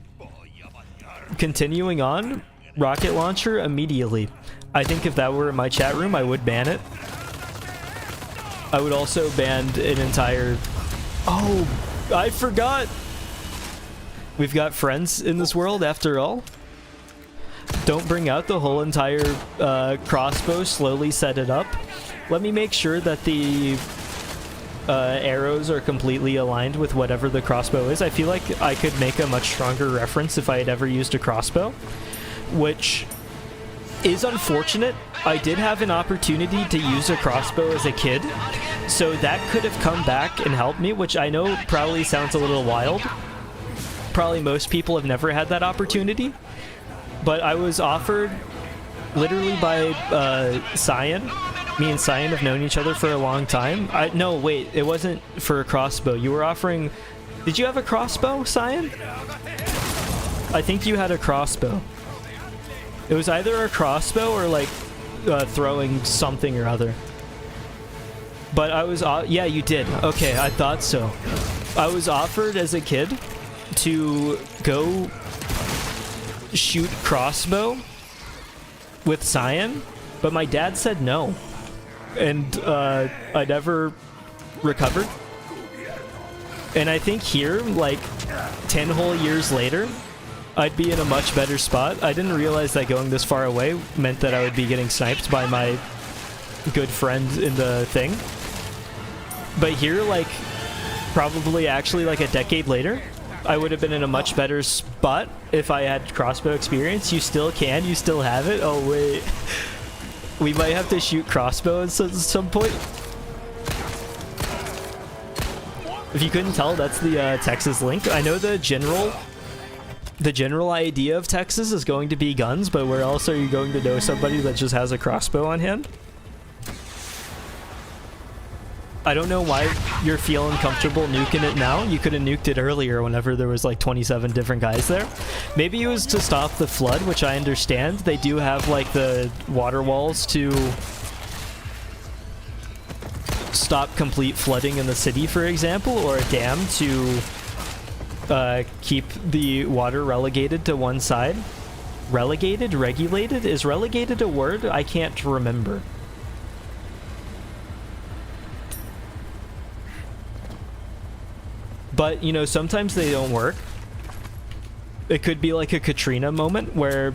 continuing on, rocket launcher immediately. I think if that were in my chat room, I would ban it. I would also ban an entire... Oh, I forgot! We've got friends in this world after all. Don't bring out the whole entire crossbow, slowly set it up. Let me make sure that the arrows are completely aligned with whatever the crossbow is. I feel like I could make a much stronger reference if I had ever used a crossbow, which is unfortunate. I did have an opportunity to use a crossbow as a kid, so that could have come back and helped me, which I know probably sounds a little wild. Probably most people have never had that opportunity, but I was offered literally by Cyan. Me and Cyan have known each other for a long time. No, wait, it wasn't for a crossbow. You were offering... Did you have a crossbow, Cyan? I think you had a crossbow. It was either a crossbow or like throwing something or other. But I was... yeah, you did. Okay, I thought so. I was offered as a kid to go shoot crossbow with Cyan, but my dad said no. And I never recovered. And I think here, like 10 whole years later, I'd be in a much better spot. I didn't realize that going this far away meant that I would be getting sniped by my good friend in the thing. But here, like, probably actually like a decade later, I would have been in a much better spot if I had crossbow experience. You still can, you still have it. Oh wait, we might have to shoot crossbow at some point. If you couldn't tell, that's the Texas link. I know the general idea of Texas is going to be guns, but where else are you going to know somebody that just has a crossbow on hand? I don't know why you're feeling comfortable nuking it now. You could have nuked it earlier whenever there was like 27 different guys there. Maybe it was to stop the flood, which I understand. They do have like the water walls to stop complete flooding in the city, for example, or a dam to keep the water relegated to one side. Relegated? Regulated? Is relegated a word? I can't remember. But, you know, sometimes they don't work. It could be like a Katrina moment where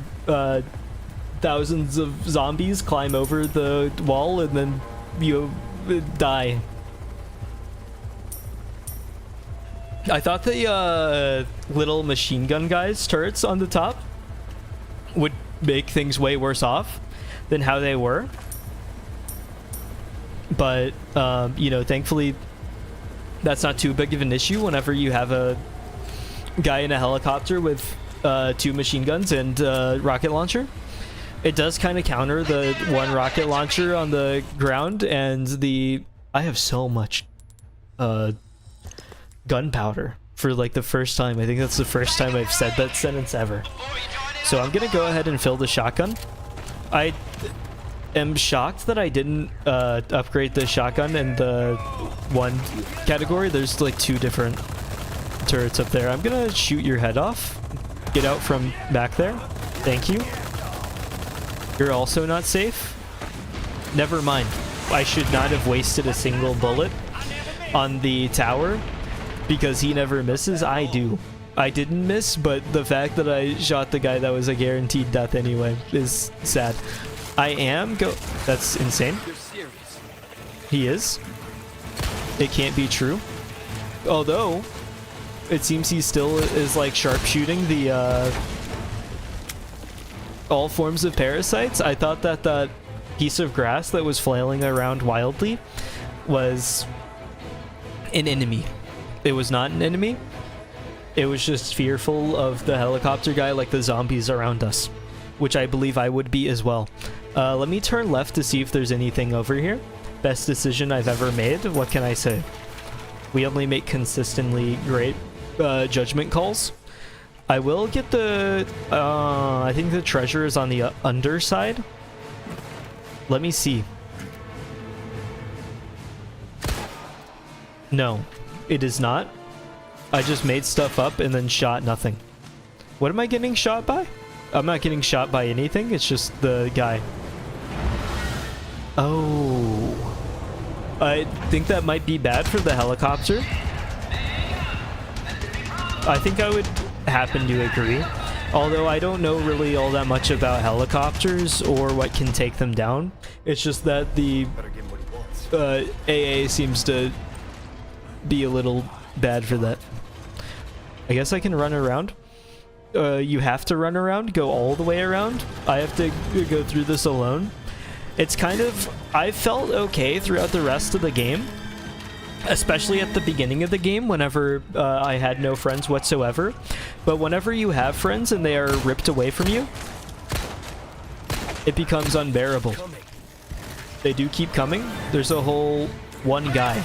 thousands of zombies climb over the wall and then you die. I thought the little machine gun guys' turrets on the top would make things way worse off than how they were. But, you know, thankfully that's not too big of an issue whenever you have a guy in a helicopter with 2 machine guns and rocket launcher. It does kind of counter the 1 rocket launcher on the ground and the... I have so much gunpowder for like the first time. I think that's the first time I've said that sentence ever. So I'm gonna go ahead and fill the shotgun. I am shocked that I didn't upgrade the shotgun in the 1 category. There's like 2 different turrets up there. I'm gonna shoot your head off. Get out from back there. Thank you. You're also not safe. Never mind. I should not have wasted a single bullet on the tower because he never misses. I do. I didn't miss, but the fact that I shot the guy that was a guaranteed death anyway is sad. I am That's insane. He is. It can't be true. Although, it seems he still is like sharpshooting the all forms of parasites. I thought that that piece of grass that was flailing around wildly was an enemy. It was not an enemy. It was just fearful of the helicopter guy like the zombies around us, which I believe I would be as well. Let me turn left to see if there's anything over here. Best decision I've ever made. What can I say? We only make consistently great judgment calls. I will get the... I think the treasure is on the underside. Let me see. No, it is not. I just made stuff up and then shot nothing. What am I getting shot by? I'm not getting shot by anything. It's just the guy. Oh. I think that might be bad for the helicopter. I think I would happen to agree. Although I don't know really all that much about helicopters or what can take them down. It's just that the AA seems to be a little bad for that. I guess I can run around. You have to run around, go all the way around. I have to go through this alone. It's kind of... I felt okay throughout the rest of the game. Especially at the beginning of the game, whenever I had no friends whatsoever. But whenever you have friends and they are ripped away from you, it becomes unbearable. They do keep coming. There's a whole one guy.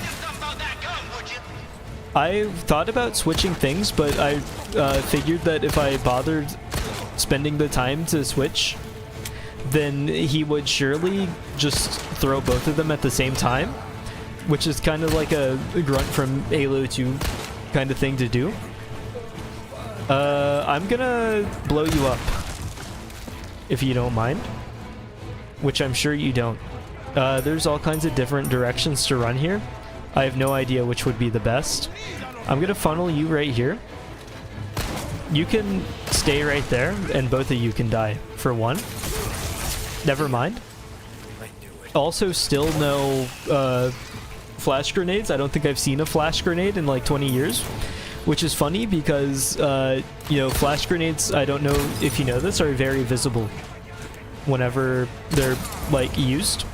I thought about switching things, but I figured that if I bothered spending the time to switch, then he would surely just throw both of them at the same time, which is kind of like a grunt from Halo 2 kind of thing to do. I'm gonna blow you up, if you don't mind, which I'm sure you don't. There's all kinds of different directions to run here. I have no idea which would be the best. I'm gonna funnel you right here. You can stay right there, and both of you can die for one. Never mind. Also, still no flash grenades. I don't think I've seen a flash grenade in like 20 years, which is funny because, you know, flash grenades, I don't know if you know this, are very visible whenever they're like used.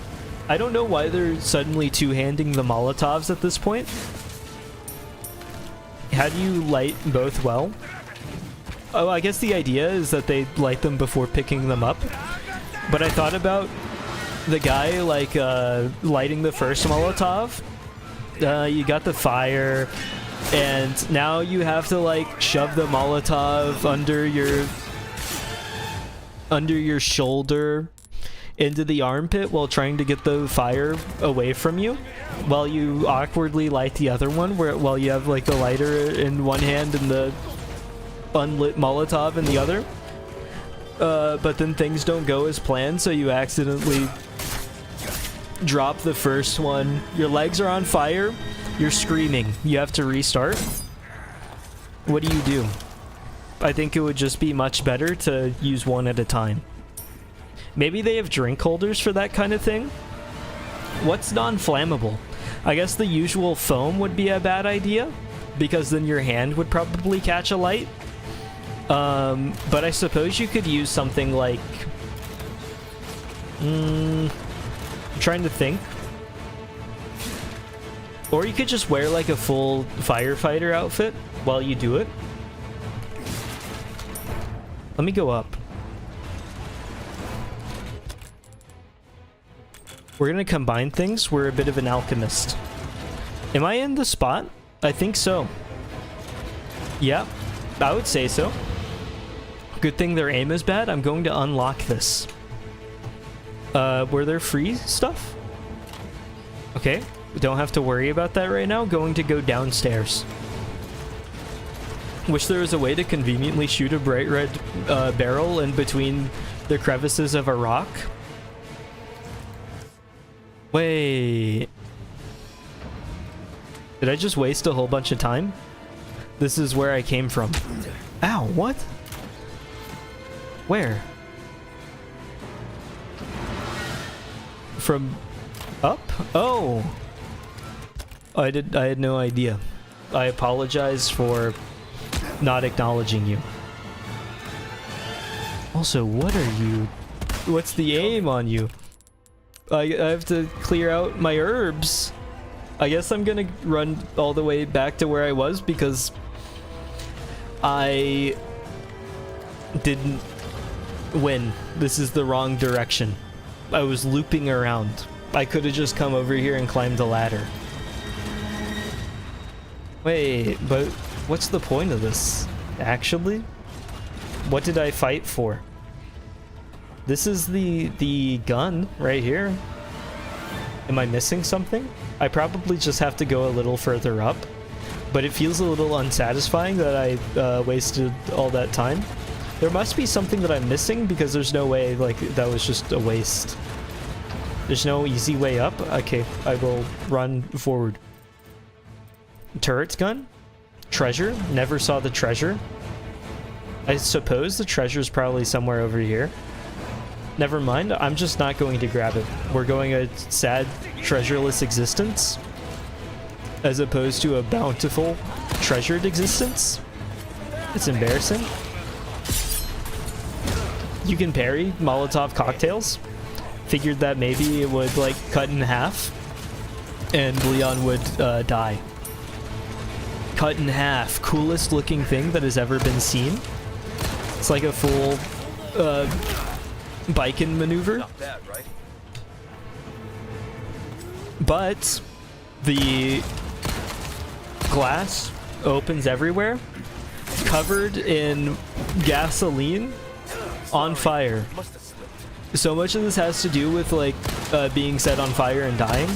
I don't know why they're suddenly two-handing the Molotovs at this point. How do you light both well? Oh, I guess the idea is that they light them before picking them up. But I thought about the guy, like, lighting the first Molotov. You got the fire, and now you have to, like, shove the Molotov under your shoulder into the armpit while trying to get the fire away from you, while you awkwardly light the other one, while you have, like, the lighter in one hand and the unlit Molotov in the other. But then things don't go as planned, so you accidentally drop the first one. Your legs are on fire. You're screaming. You have to restart. What do you do? I think it would just be much better to use one at a time. Maybe they have drink holders for that kind of thing? What's non-flammable? I guess the usual foam would be a bad idea, because then your hand would probably catch a light. But I suppose you could use something like... I'm trying to think. Or you could just wear like a full firefighter outfit while you do it. Let me go up. We're gonna combine things. We're a bit of an alchemist. Am I in the spot? I think so. Yeah, I would say so. Good thing their aim is bad. I'm going to unlock this. Were there free stuff? Okay, we don't have to worry about that right now. Going to go downstairs. Wish there was a way to conveniently shoot a bright red barrel in between the crevices of a rock. Wait. Did I just waste a whole bunch of time? This is where I came from. Ow, what? Where? From up? Oh. I had no idea. I apologize for not acknowledging you. Also, what are you? What's the aim on you? I have to clear out my herbs. I guess I'm gonna run all the way back to where I was because I didn't win. This is the wrong direction. I was looping around. I could have just come over here and climbed the ladder. Wait, but what's the point of this? Actually? What did I fight for? This is the gun right here. Am I missing something? I probably just have to go a little further up, but it feels a little unsatisfying that I wasted all that time. There must be something that I'm missing because there's no way, like, that was just a waste. There's no easy way up? Okay, I will run forward. Turret gun? Treasure? Never saw the treasure. I suppose the treasure's probably somewhere over here. Never mind, I'm just not going to grab it. We're going a sad, treasureless existence, as opposed to a bountiful, treasured existence. It's embarrassing. You can parry Molotov cocktails. Figured that maybe it would, like, cut in half, and Leon would die. Cut in half. Coolest looking thing that has ever been seen. It's like a full Biken maneuver. Not bad, right? But the glass opens everywhere, covered in gasoline, on fire. Must have slipped. So much of this has to do with like being set on fire and dying.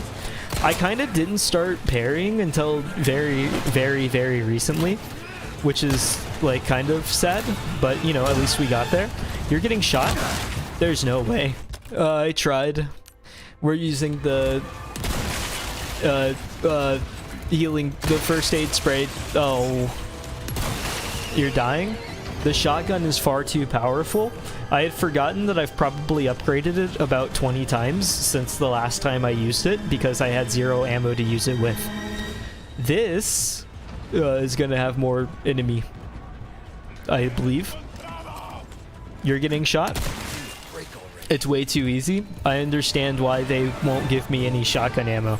I kind of didn't start parrying until very, very, very recently, which is like kind of sad, but you know, at least we got there. You're getting shot? There's no way. I tried. We're using the healing, the first aid spray. Oh, you're dying? The shotgun is far too powerful. I had forgotten that I've probably upgraded it about 20 times since the last time I used it because I had 0 ammo to use it with. This is gonna have more enemy, I believe. You're getting shot? It's way too easy. I understand why they won't give me any shotgun ammo.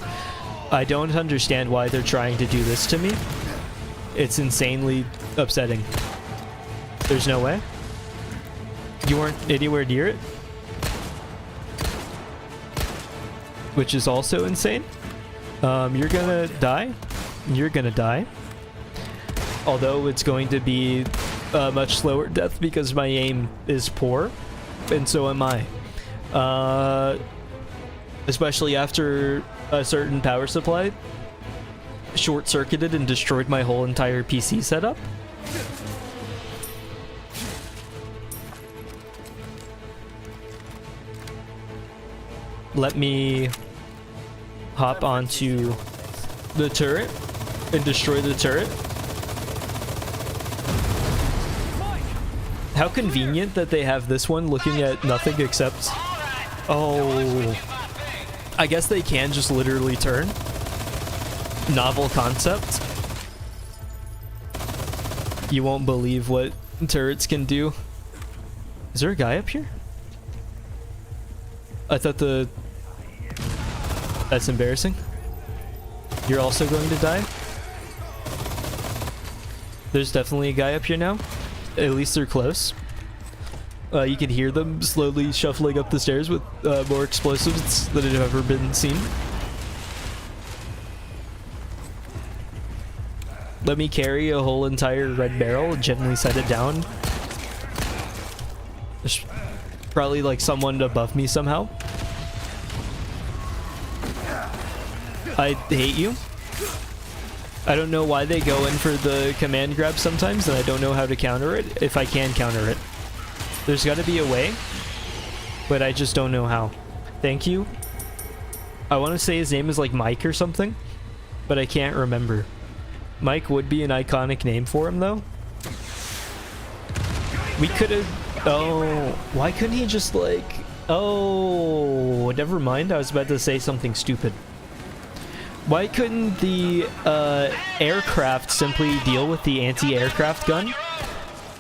I don't understand why they're trying to do this to me. It's insanely upsetting. There's no way. You weren't anywhere near it. Which is also insane. You're gonna die. You're gonna die. Although it's going to be a much slower death because my aim is poor. And so am I. Especially after a certain power supply short-circuited and destroyed my whole entire PC setup. Let me hop onto the turret and destroy the turret. How convenient that they have this one looking at nothing except... Oh... I guess they can just literally turn. Novel concept. You won't believe what turrets can do. Is there a guy up here? I thought the... That's embarrassing. You're also going to die? There's definitely a guy up here now. At least they're close. You can hear them slowly shuffling up the stairs with more explosives than have ever been seen. Let me carry a whole entire red barrel and gently set it down. There's probably like someone above me somehow. I hate you. I don't know why they go in for the command grab sometimes, and I don't know how to counter it, if I can counter it. There's got to be a way, but I just don't know how. Thank you. I want to say his name is like Mike or something, but I can't remember. Mike would be an iconic name for him, though. We could have... Oh, why couldn't he just like... Oh, never mind. I was about to say something stupid. Why couldn't the aircraft simply deal with the anti-aircraft gun?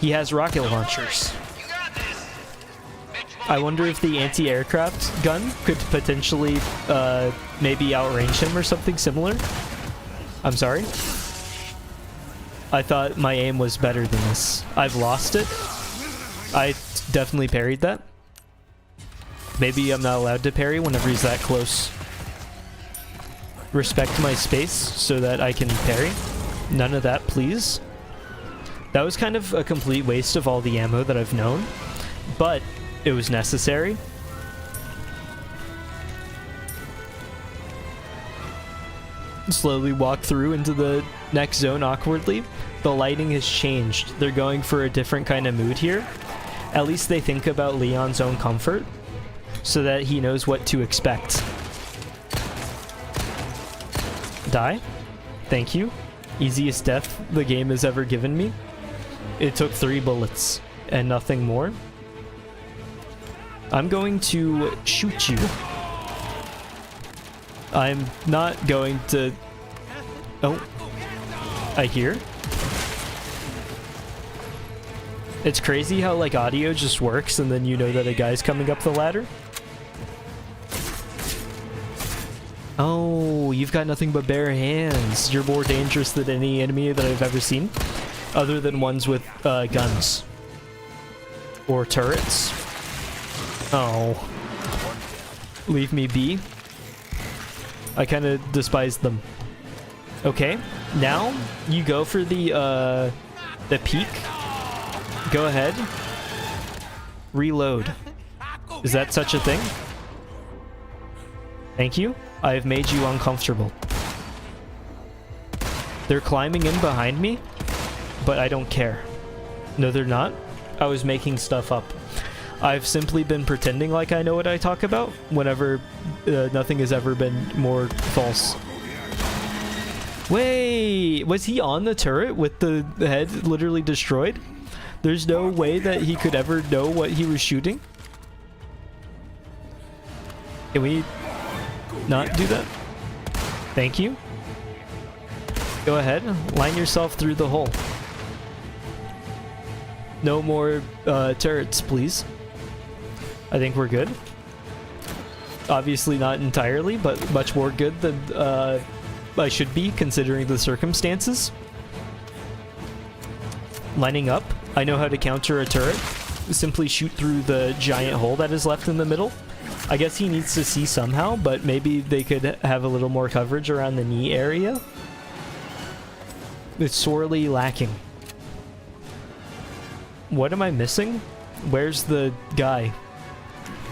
He has rocket launchers. I wonder if the anti-aircraft gun could potentially maybe outrange him or something similar. I'm sorry. I thought my aim was better than this. I've lost it. I definitely parried that. Maybe I'm not allowed to parry whenever he's that close. Respect my space so that I can parry. None of that, please. That was kind of a complete waste of all the ammo that I've known, but it was necessary. Slowly walk through into the next zone awkwardly. The lighting has changed. They're going for a different kind of mood here. At least they think about Leon's own comfort so that he knows what to expect. Die. Thank you. Easiest death the game has ever given me. It took 3 bullets and nothing more. I'm going to shoot you. I'm not going to... Oh. I hear. It's crazy how like audio just works and then you know that a guy's coming up the ladder. Oh, you've got nothing but bare hands. You're more dangerous than any enemy that I've ever seen, other than ones with guns or turrets. Oh. Leave me be. I kind of despised them. Okay, now you go for the peak. Go ahead. Reload. Is that such a thing? Thank you. I have made you uncomfortable. They're climbing in behind me, but I don't care. No, they're not. I was making stuff up. I've simply been pretending like I know what I talk about whenever nothing has ever been more false. Wait, was he on the turret with the head literally destroyed? There's no way that he could ever know what he was shooting? Can we not do that? Thank you. Go ahead, line yourself through the hole. No more turrets, please. I think we're good. Obviously not entirely, but much more good than I should be considering the circumstances. Lining up. I know how to counter a turret. Simply shoot through the giant hole that is left in the middle. I guess he needs to see somehow, but maybe they could have a little more coverage around the knee area. It's sorely lacking. What am I missing? Where's the guy?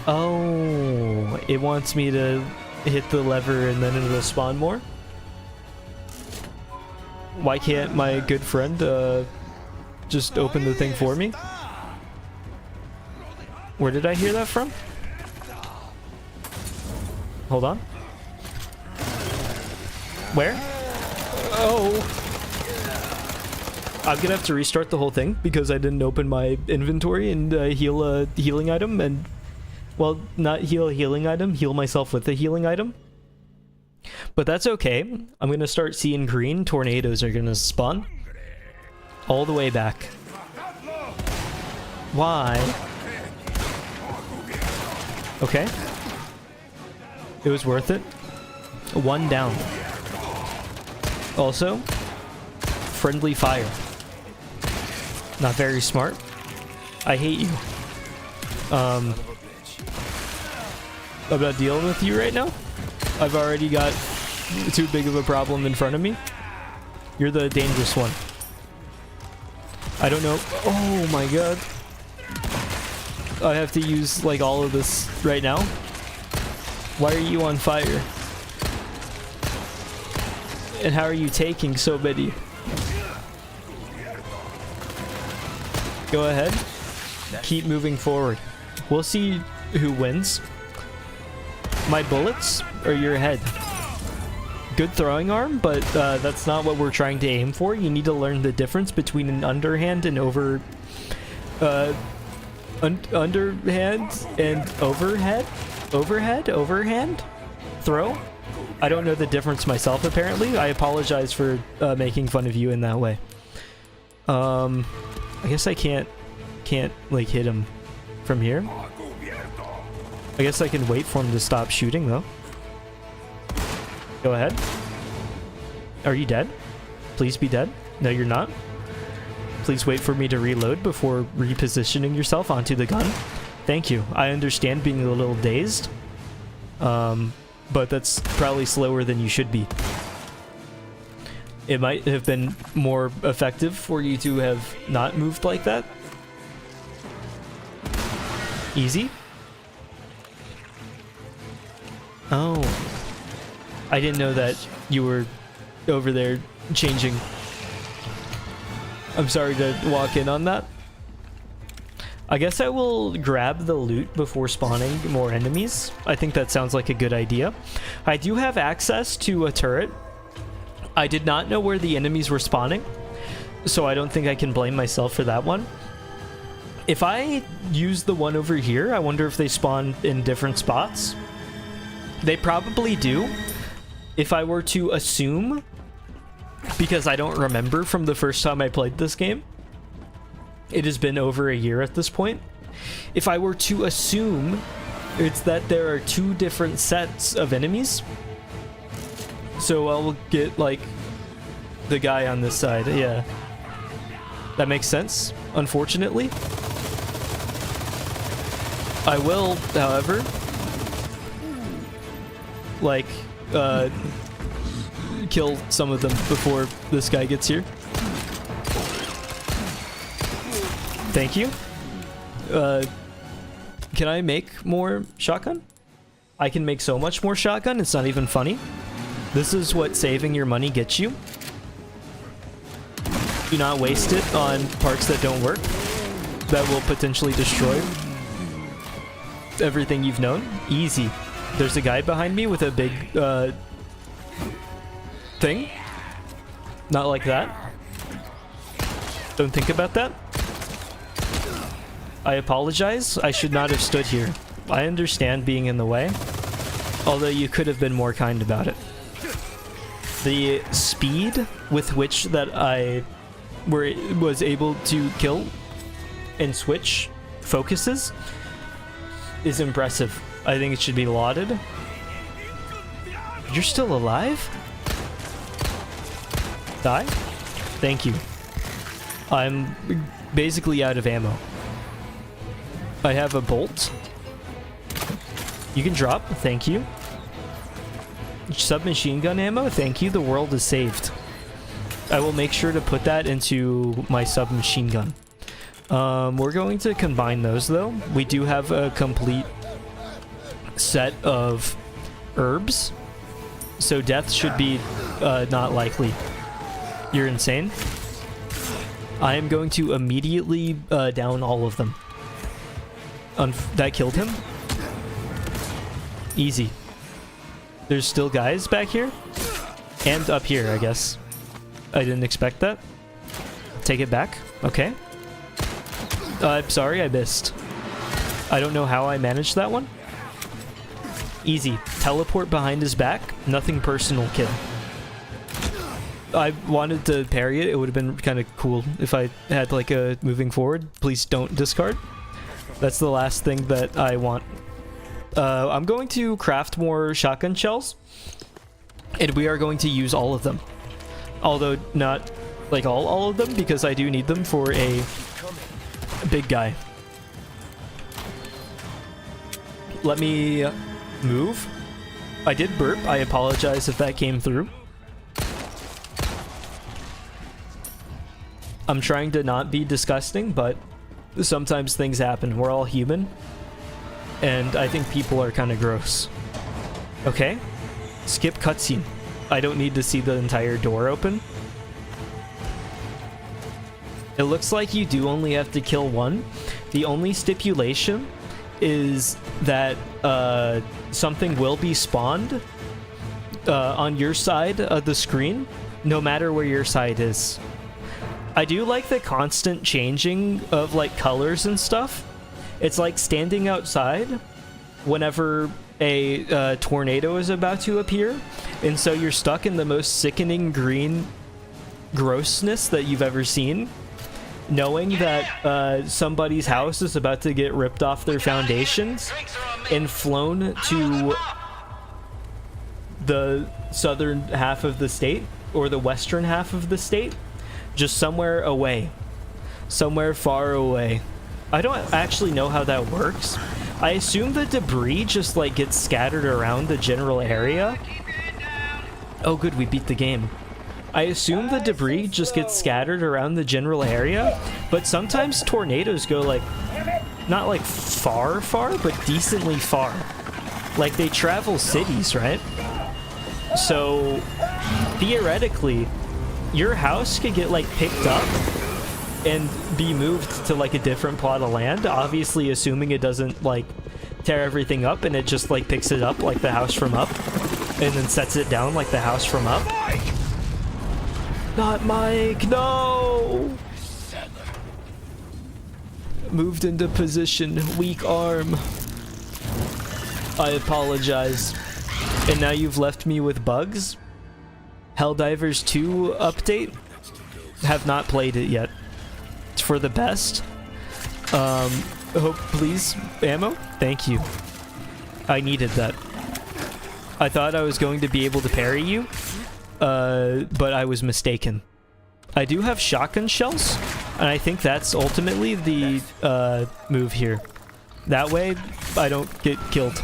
Oh, it wants me to hit the lever and then it'll spawn more? Why can't my good friend just open the thing for me? Where did I hear that from? Hold on. Where? Oh. I'm gonna have to restart the whole thing because I didn't open my inventory and heal a healing item and... Well, not heal a healing item, heal myself with a healing item. But that's okay. I'm gonna start seeing green. Tornadoes are gonna spawn. All the way back. Why? Okay. It was worth it. One down. Also, friendly fire. Not very smart. I hate you. I'm not dealing with you right now. I've already got too big of a problem in front of me. You're the dangerous one. I don't know. Oh my god. I have to use like all of this right now. Why are you on fire? And how are you taking so many? Go ahead. Keep moving forward. We'll see who wins. My bullets or your head? Good throwing arm, but that's not what we're trying to aim for. You need to learn the difference between an underhand and underhand and overhand throw. I don't know the difference myself, apparently. I apologize for making fun of you in that way. I guess I can't like hit him from here. I guess I can wait for him to stop shooting though. Go ahead. Are you dead? Please be dead. No, you're not. Please wait for me to reload before repositioning yourself onto the gun. Thank you. I understand being a little dazed. But that's probably slower than you should be. It might have been more effective for you to have not moved like that. Easy. Oh. I didn't know that you were over there changing. I'm sorry to walk in on that. I guess I will grab the loot before spawning more enemies. I think that sounds like a good idea. I do have access to a turret. I did not know where the enemies were spawning, so I don't think I can blame myself for that one. If I use the one over here, I wonder if they spawn in different spots. They probably do. If I were to assume, because I don't remember from the first time I played this game. It has been over a year at this point. If I were to assume, it's that there are two different sets of enemies. So I'll get, like, the guy on this side. Yeah. That makes sense, unfortunately. I will, however, like, kill some of them before this guy gets here. Thank you. Can I make more shotgun? I can make so much more shotgun, it's not even funny. This is what saving your money gets you. Do not waste it on parts that don't work, that will potentially destroy everything you've known. Easy. There's a guy behind me with a big thing. Not like that. Don't think about that. I apologize. I should not have stood here. I understand being in the way, although you could have been more kind about it. The speed with which that I was able to kill and switch focuses is impressive. I think it should be lauded. You're still alive? Die? Thank you. I'm basically out of ammo. I have a bolt. You can drop. Thank you. Submachine gun ammo. Thank you. The world is saved. I will make sure to put that into my submachine gun. We're going to combine those though. We do have a complete set of herbs, so death should be not likely. You're insane. I am going to immediately down all of them. That killed him. Easy. There's still guys back here and up here, I guess. I didn't expect that. Take it back. Okay. I'm sorry, I missed. I don't know how I managed that one. Easy. Teleport behind his back. Nothing personal, kid. I wanted to parry it. It would have been kind of cool if I had like a moving forward. Please don't discard. That's the last thing that I want. I'm going to craft more shotgun shells, and we are going to use all of them. Although not like all of them, because I do need them for a big guy. Let me move. I did burp. I apologize if that came through. I'm trying to not be disgusting, but sometimes things happen. We're all human. And I think people are kind of gross. Okay. Skip cutscene. I don't need to see the entire door open. It looks like you do only have to kill one. The only stipulation is that something will be spawned on your side of the screen, no matter where your side is. I do like the constant changing of like colors and stuff. It's like standing outside whenever a tornado is about to appear, and so you're stuck in the most sickening green grossness that you've ever seen, knowing that somebody's house is about to get ripped off their foundations and flown to the southern half of the state or the western half of the state, just somewhere away, somewhere far away. I don't actually know how that works. I assume the debris just like gets scattered around the general area. Oh good, we beat the game. I assume the debris just gets scattered around the general area, but sometimes tornadoes go like, not like far, but decently far. Like they travel cities, right? So theoretically, your house could get like picked up and be moved to like a different plot of land, obviously assuming it doesn't like tear everything up, and it just like picks it up like the house from up and then sets it down like the house from up. Not Mike, no! Moved into position, weak arm. I apologize. And now you've left me with bugs? Helldivers 2 update? Have not played it yet. It's for the best. Hope, please, ammo? Thank you. I needed that. I thought I was going to be able to parry you, but I was mistaken. I do have shotgun shells, and I think that's ultimately the move here. That way, I don't get killed.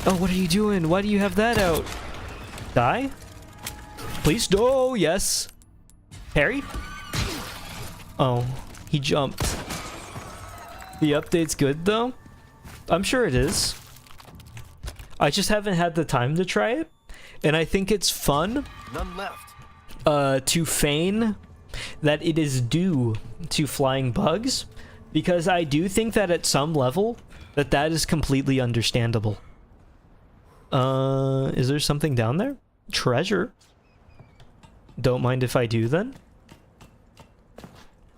Oh, what are you doing? Why do you have that out? Die? Please? Oh, yes. Harry? Oh, he jumped. The update's good, though? I'm sure it is. I just haven't had the time to try it. And I think it's fun None left. to feign that it is due to flying bugs, because I do think that at some level that is completely understandable. Is there something down there? Treasure. Don't mind if I do then.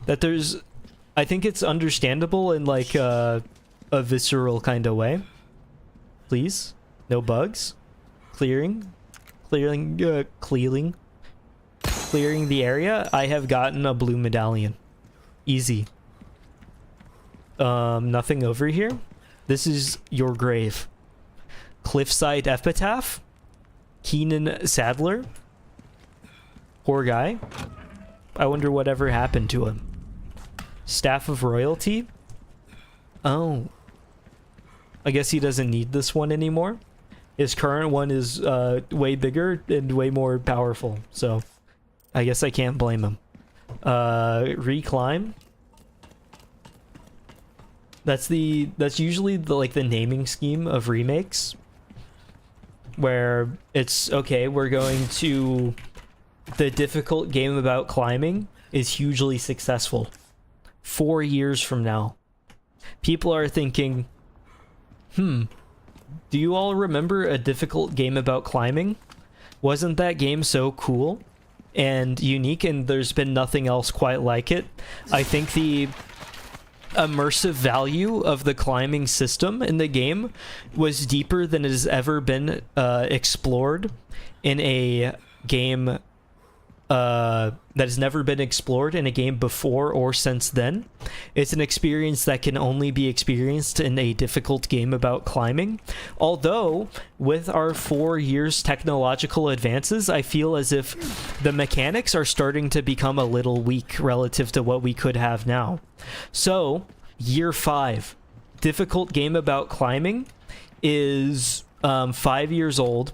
That there's, I think it's understandable in like a visceral kind of way. Please, no bugs. Clearing the area. I have gotten a blue medallion. Easy. Nothing over here. This is your grave. Cliffside epitaph. Keenan Sadler. Poor guy. I wonder whatever happened to him. Staff of Royalty. Oh. I guess he doesn't need this one anymore. His current one is way bigger and way more powerful, so I guess I can't blame him. Reclimb. That's usually the naming scheme of remakes, where it's okay, we're going to, the difficult game about climbing is hugely successful. 4 years from now, people are thinking, do you all remember a difficult game about climbing? Wasn't that game so cool and unique, and there's been nothing else quite like it? I think the immersive value of the climbing system in the game was deeper than it has ever been explored in a game that has never been explored in a game before or since then. It's an experience that can only be experienced in a difficult game about climbing. Although, with our 4 years technological advances, I feel as if the mechanics are starting to become a little weak relative to what we could have now. So, year 5, difficult game about climbing is 5 years old,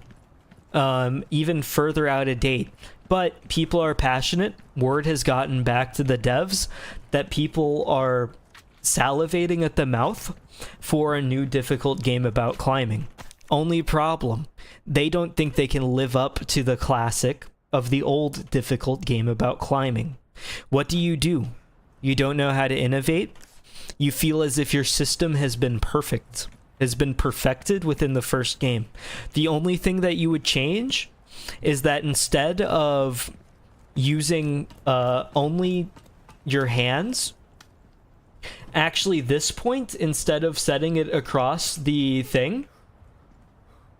even further out of date. But people are passionate. Word has gotten back to the devs that people are salivating at the mouth for a new difficult game about climbing. Only problem, they don't think they can live up to the classic of the old difficult game about climbing. What do? You don't know how to innovate? You feel as if your system has been perfected within the first game. The only thing that you would change is that instead of using only your hands, actually this point, instead of setting it across the thing,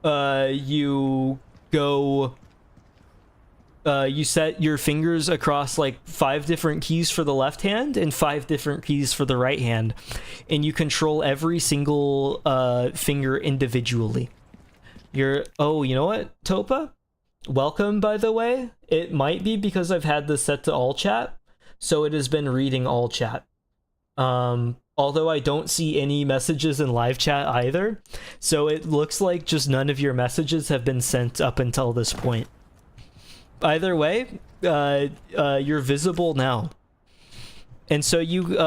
you set your fingers across like 5 different keys for the left hand and 5 different keys for the right hand, and you control every single finger individually. Oh, you know what, Topa? Welcome, by the way. It might be because I've had this set to all chat, so it has been reading all chat. Although I don't see any messages in live chat either, so it looks like just none of your messages have been sent up until this point. Either way, you're visible now. And so you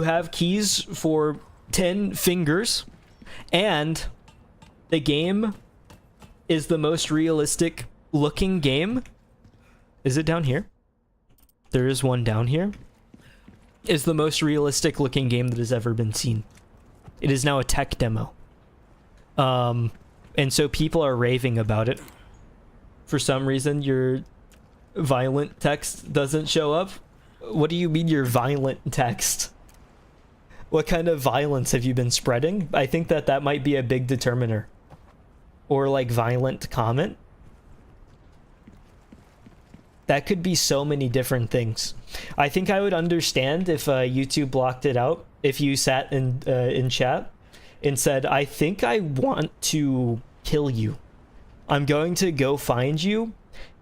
have keys for 10 fingers, and the game is the most realistic looking game. Is it down here? There is one down here. Is the most realistic looking game that has ever been seen. It is now a tech demo. And so people are raving about it. For some reason, your violent text doesn't show up. What do you mean your violent text? What kind of violence have you been spreading? I think that might be a big determiner. Or like violent comment. That could be so many different things. I think I would understand if YouTube blocked it out. If you sat in chat and said, I think I want to kill you. I'm going to go find you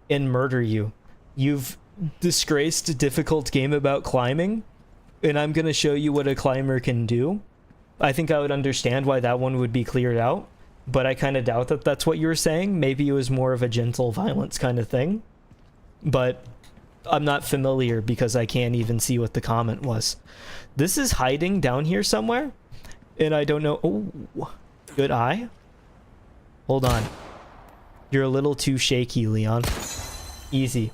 and murder you. You've disgraced a difficult game about climbing and I'm gonna show you what a climber can do, I think I would understand why that one would be cleared out, but I kind of doubt that that's what you were saying. Maybe it was more of a gentle violence kind of thing, but I'm not familiar because I can't even see what the comment was. This is hiding down here somewhere, and I don't know. Oh, good eye. Hold on. You're a little too shaky, Leon. Easy.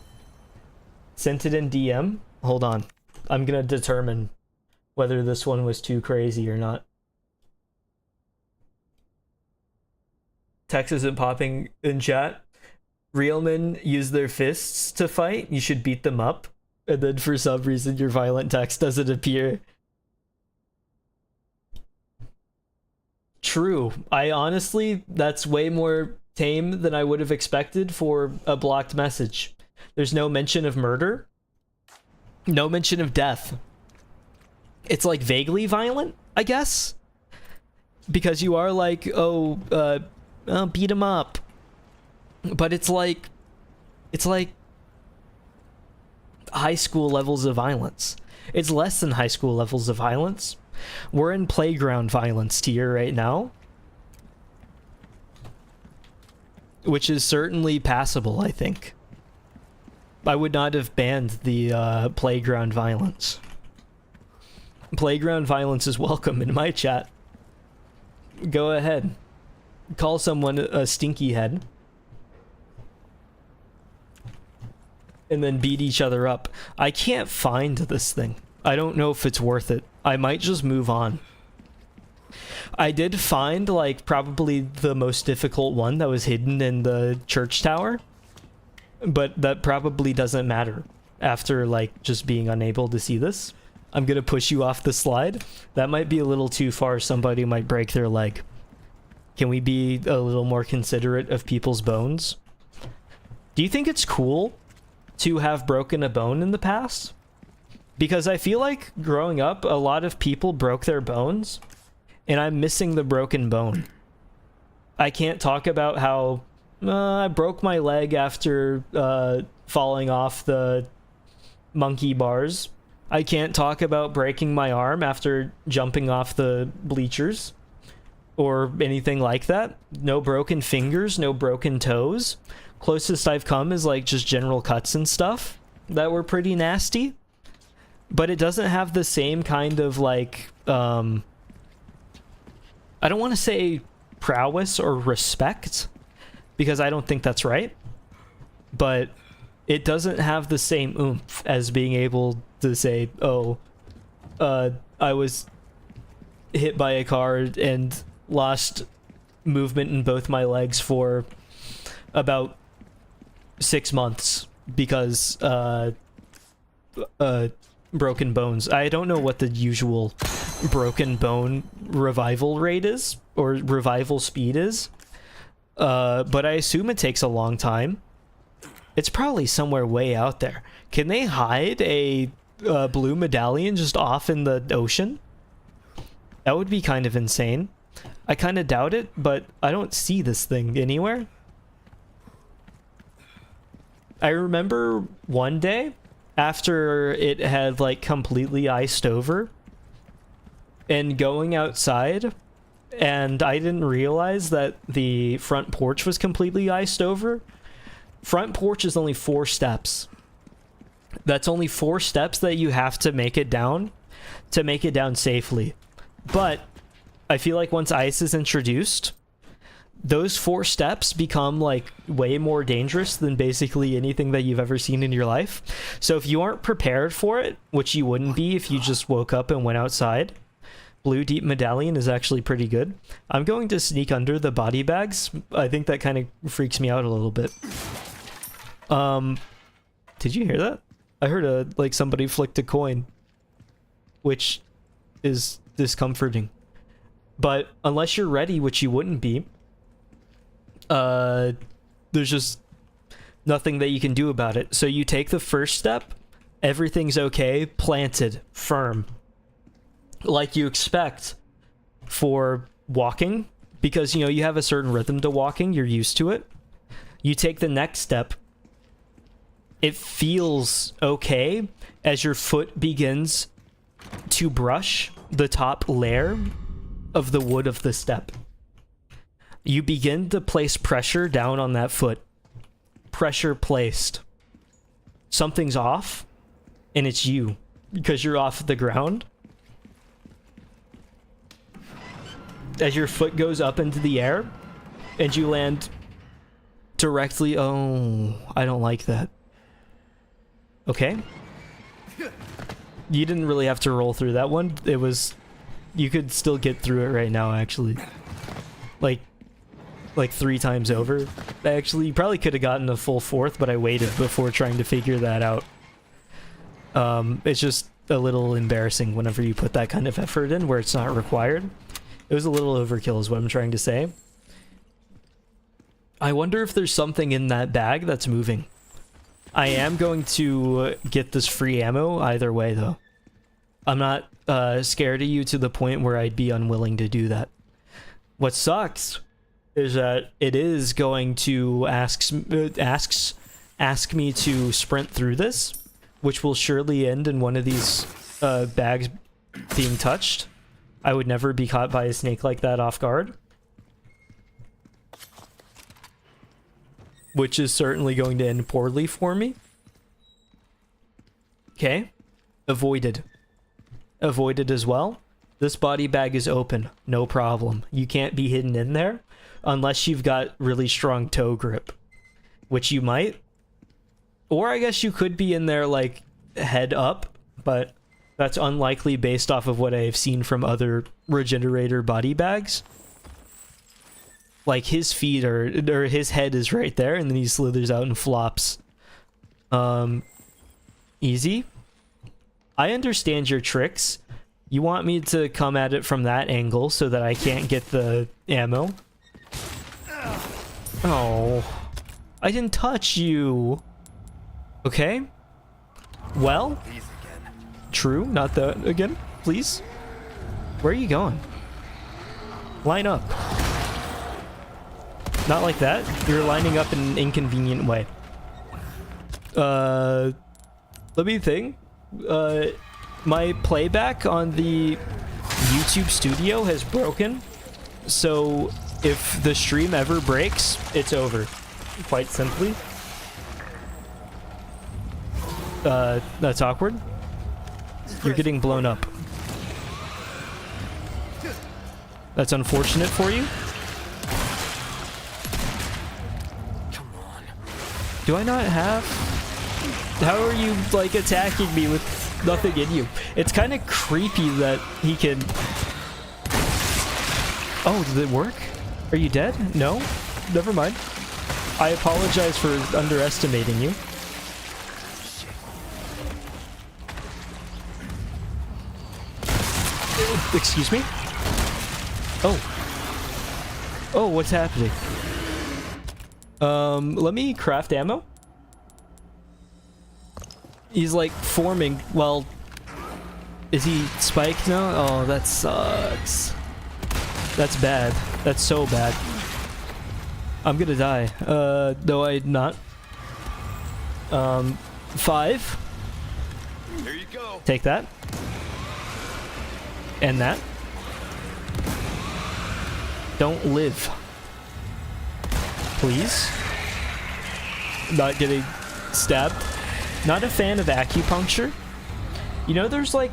Sent it in DM. Hold on. I'm gonna determine whether this one was too crazy or not. Text isn't popping in chat. Real men use their fists to fight. You should beat them up. And then for some reason your violent text doesn't appear. True. I honestly, that's way more tame than I would have expected for a blocked message. There's no mention of murder. No mention of death. It's like vaguely violent, I guess. Because you are like, beat him up. But it's like high school levels of violence. It's less than high school levels of violence. We're in playground violence tier right now, which is certainly passable, I think. I would not have banned the playground violence. Playground violence is welcome in my chat. Go ahead. Call someone a stinky head. And then beat each other up. I can't find this thing. I don't know if it's worth it. I might just move on. I did find, like, probably the most difficult one that was hidden in the church tower. But that probably doesn't matter after, like, just being unable to see this. I'm gonna push you off the slide. That might be a little too far. Somebody might break their leg. Can we be a little more considerate of people's bones? Do you think it's cool to have broken a bone in the past? Because I feel like growing up, a lot of people broke their bones, and I'm missing the broken bone. I can't talk about how I broke my leg after falling off the monkey bars. I can't talk about breaking my arm after jumping off the bleachers or anything like that. No broken fingers, no broken toes. Closest I've come is like just general cuts and stuff that were pretty nasty. But it doesn't have the same kind of like, I don't want to say prowess or respect, because I don't think that's right. But it doesn't have the same oomph as being able to say, oh, I was hit by a car and lost movement in both my legs for about 6 months because broken bones. I don't know what the usual broken bone revival rate is or revival speed is, but I assume it takes a long time. It's probably somewhere way out there. Can they hide a blue medallion just off in the ocean? That would be kind of insane. I kind of doubt it, but I don't see this thing anywhere. I remember one day after it had like completely iced over and going outside, and I didn't realize that the front porch was completely iced over. Front porch is only 4 steps. That's only 4 steps that you have to make it down safely. But I feel like once ice is introduced, those 4 steps become like way more dangerous than basically anything that you've ever seen in your life. So if you aren't prepared for it, which you wouldn't be if you just woke up and went outside, blue deep medallion is actually pretty good. I'm going to sneak under the body bags. I think that kind of freaks me out a little bit. Did you hear that? I heard like somebody flicked a coin, which is discomforting. But unless you're ready, which you wouldn't be, there's just nothing that you can do about it. So you take the first step, everything's okay, planted, firm, like you expect for walking, because you know you have a certain rhythm to walking, you're used to it. You take the next step, it feels okay as your foot begins to brush the top layer of the wood of the step. You begin to place pressure down on that foot. Pressure placed. Something's off, and it's you, because you're off the ground. As your foot goes up into the air, and you land directly... Oh, I don't like that. Okay. You didn't really have to roll through that one. It was... You could still get through it right now, actually. Like 3 times over. Actually, you probably could have gotten a full 4th, but I waited before trying to figure that out. It's just a little embarrassing whenever you put that kind of effort in where it's not required. It was a little overkill is what I'm trying to say. I wonder if there's something in that bag that's moving. I am going to get this free ammo either way, though. I'm not scared of you to the point where I'd be unwilling to do that. What sucks is that it is going to ask me to sprint through this, which will surely end in one of these bags being touched. I would never be caught by a snake like that off guard. Which is certainly going to end poorly for me. Okay. Avoided. Avoided as well. This body bag is open. No problem. You can't be hidden in there unless you've got really strong toe grip. Which you might. Or I guess you could be in there like head up, but that's unlikely based off of what I've seen from other regenerator body bags. Like his feet or his head is right there, and then he slithers out and flops. Easy. I understand your tricks. You want me to come at it from that angle so that I can't get the ammo? Oh, I didn't touch you. Okay. Well, true. Not that again, please. Where are you going? Line up. Not like that. You're lining up in an inconvenient way. Let me think. My playback on the YouTube studio has broken. So if the stream ever breaks, it's over. Quite simply. That's awkward. You're getting blown up. That's unfortunate for you. Do I not have... How are you, like, attacking me with nothing in you? It's kind of creepy that he can... Oh, did it work? Are you dead? No? Never mind. I apologize for underestimating you. Excuse me? Oh. Oh, what's happening? Let me craft ammo. He's like forming. Well, is he spiked now? Oh, that sucks. That's bad. That's so bad. I'm gonna die. No, I'm not. 5. There you go. Take that. And that. Don't live. Please. Not getting stabbed. Not a fan of acupuncture. You know, there's like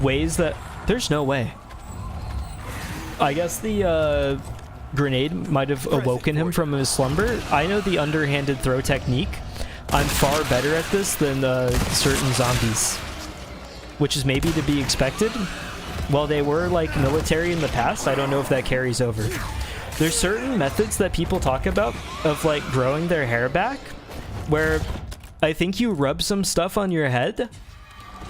ways that... There's no way. I guess the grenade might have awoken him from his slumber. I know the underhanded throw technique. I'm far better at this than certain zombies. Which is maybe to be expected. While they were like military in the past, I don't know if that carries over. There's certain methods that people talk about of like growing their hair back, where I think you rub some stuff on your head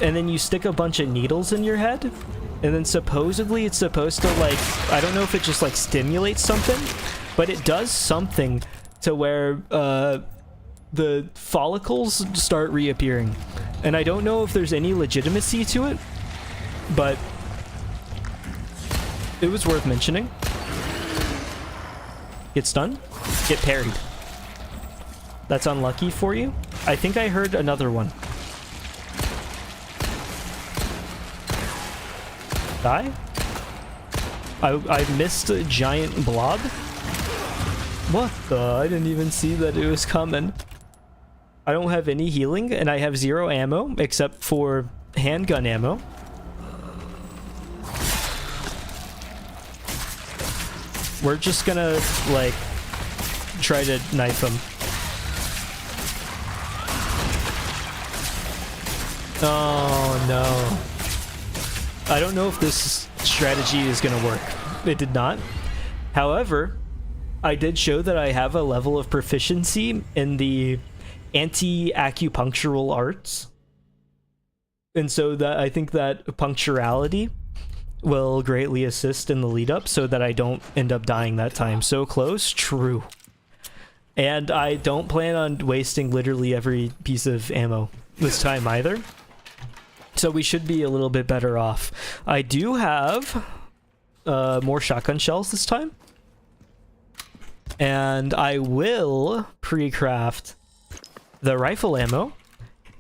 and then you stick a bunch of needles in your head, and then supposedly it's supposed to like, I don't know if it just like stimulates something, but it does something to where the follicles start reappearing. And I don't know if there's any legitimacy to it, but it was worth mentioning. Get stunned, get parried. That's unlucky for you. I think I heard another one. Die? I missed a giant blob? What the? I didn't even see that it was coming. I don't have any healing, and I have 0 ammo, except for handgun ammo. We're just gonna, like, try to knife him. Oh, no. I don't know if this strategy is gonna work. It did not. However, I did show that I have a level of proficiency in the anti-acupunctural arts. And so that I think that punctuality will greatly assist in the lead up so that I don't end up dying that time. So close, true. And I don't plan on wasting literally every piece of ammo this time either. So we should be a little bit better off. I do have more shotgun shells this time. And I will pre-craft the rifle ammo.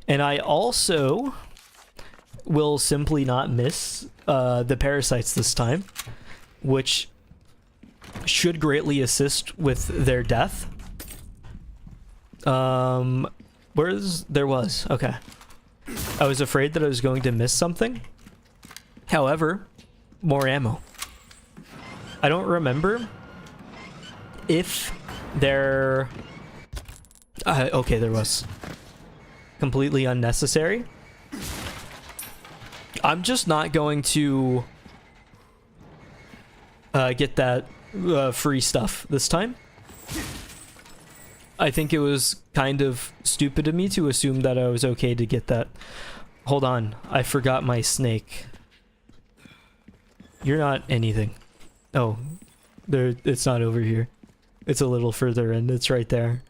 And I also will simply not miss the parasites this time, which should greatly assist with their death. There was, okay. I was afraid that I was going to miss something. However, more ammo. I don't remember if there... okay, there was. Completely unnecessary. I'm just not going to get that free stuff this time. I think it was kind of stupid of me to assume that I was okay to get that. Hold on, I forgot my snake. You're not anything. Oh, there. It's not over here. It's a little further in. It's right there.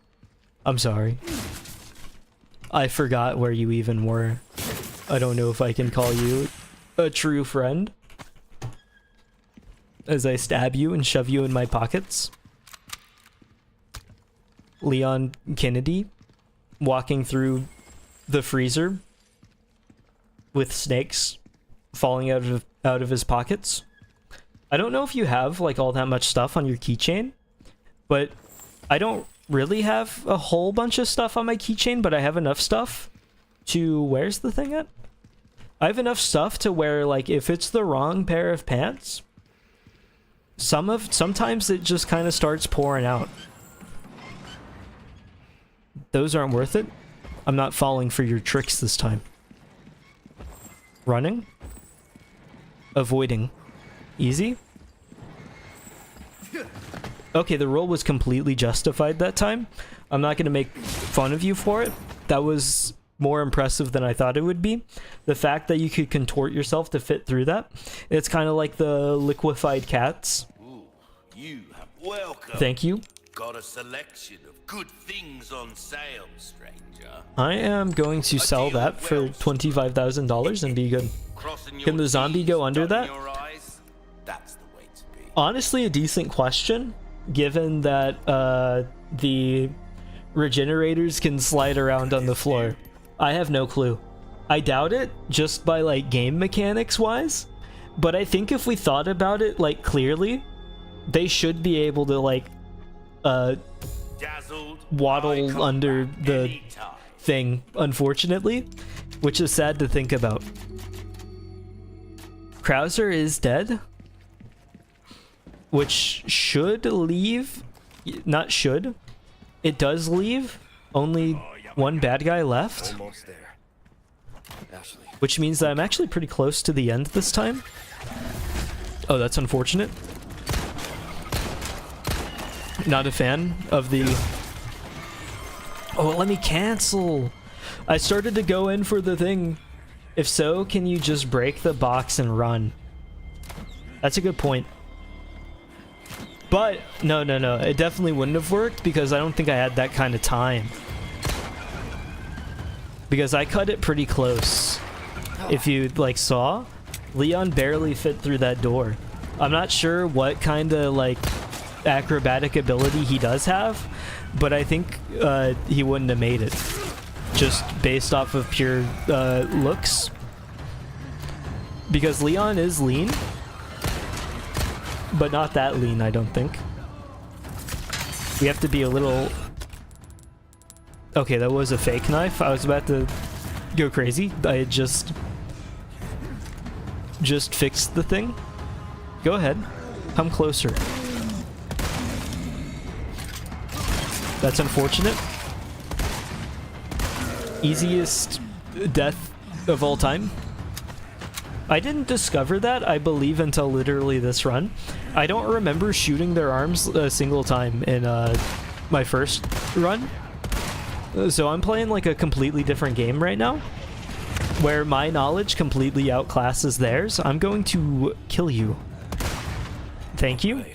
I'm sorry. I forgot where you even were. I don't know if I can call you a true friend as I stab you and shove you in my pockets. Leon Kennedy walking through the freezer with snakes falling out of his pockets. I don't know if you have like all that much stuff on your keychain, but I don't really have a whole bunch of stuff on my keychain, but I have enough stuff to... Where's the thing at? I have enough stuff to where, like, if it's the wrong pair of pants, sometimes it just kind of starts pouring out. Those aren't worth it. I'm not falling for your tricks this time. Running. Avoiding. Easy. Okay, the roll was completely justified that time. I'm not going to make fun of you for it. That was more impressive than I thought it would be. The fact that you could contort yourself to fit through that. It's kind of like the liquefied cats. Ooh, you have welcome. Thank you. Got a selection of good things on sale, stranger. I am going to sell that for $25,000 and be good. Can the zombie go under that? That's the way to be. Honestly, a decent question, given that the regenerators can slide around on the floor. I have no clue. I doubt it, just by like game mechanics wise, but I think if we thought about it like clearly, they should be able to like waddle under the thing, unfortunately, which is sad to think about. Crazier is dead, which should leave, not should, it does leave only one bad guy left, Almost there. Ashley. which means that I'm actually pretty close to the end this time. Oh, that's unfortunate. Not a fan of the... Oh, let me cancel. I started to go in for the thing. If so, can you just break the box and run? That's a good point. But, no. It definitely wouldn't have worked because I don't think I had that kind of time. Because I cut it pretty close. If you, like, saw, Leon barely fit through that door. I'm not sure what kind of, like, acrobatic ability he does have, but I think he wouldn't have made it. Just based off of pure looks. Because Leon is lean, but not that lean, I don't think. We have to be a little... Okay, that was a fake knife. I was about to go crazy. I had just fixed the thing. Go ahead. Come closer. That's unfortunate. Easiest death of all time. I didn't discover that, I believe, until literally this run. I don't remember shooting their arms a single time in my first run. So I'm playing like a completely different game right now, where my knowledge completely outclasses theirs. I'm going to kill you. Thank you.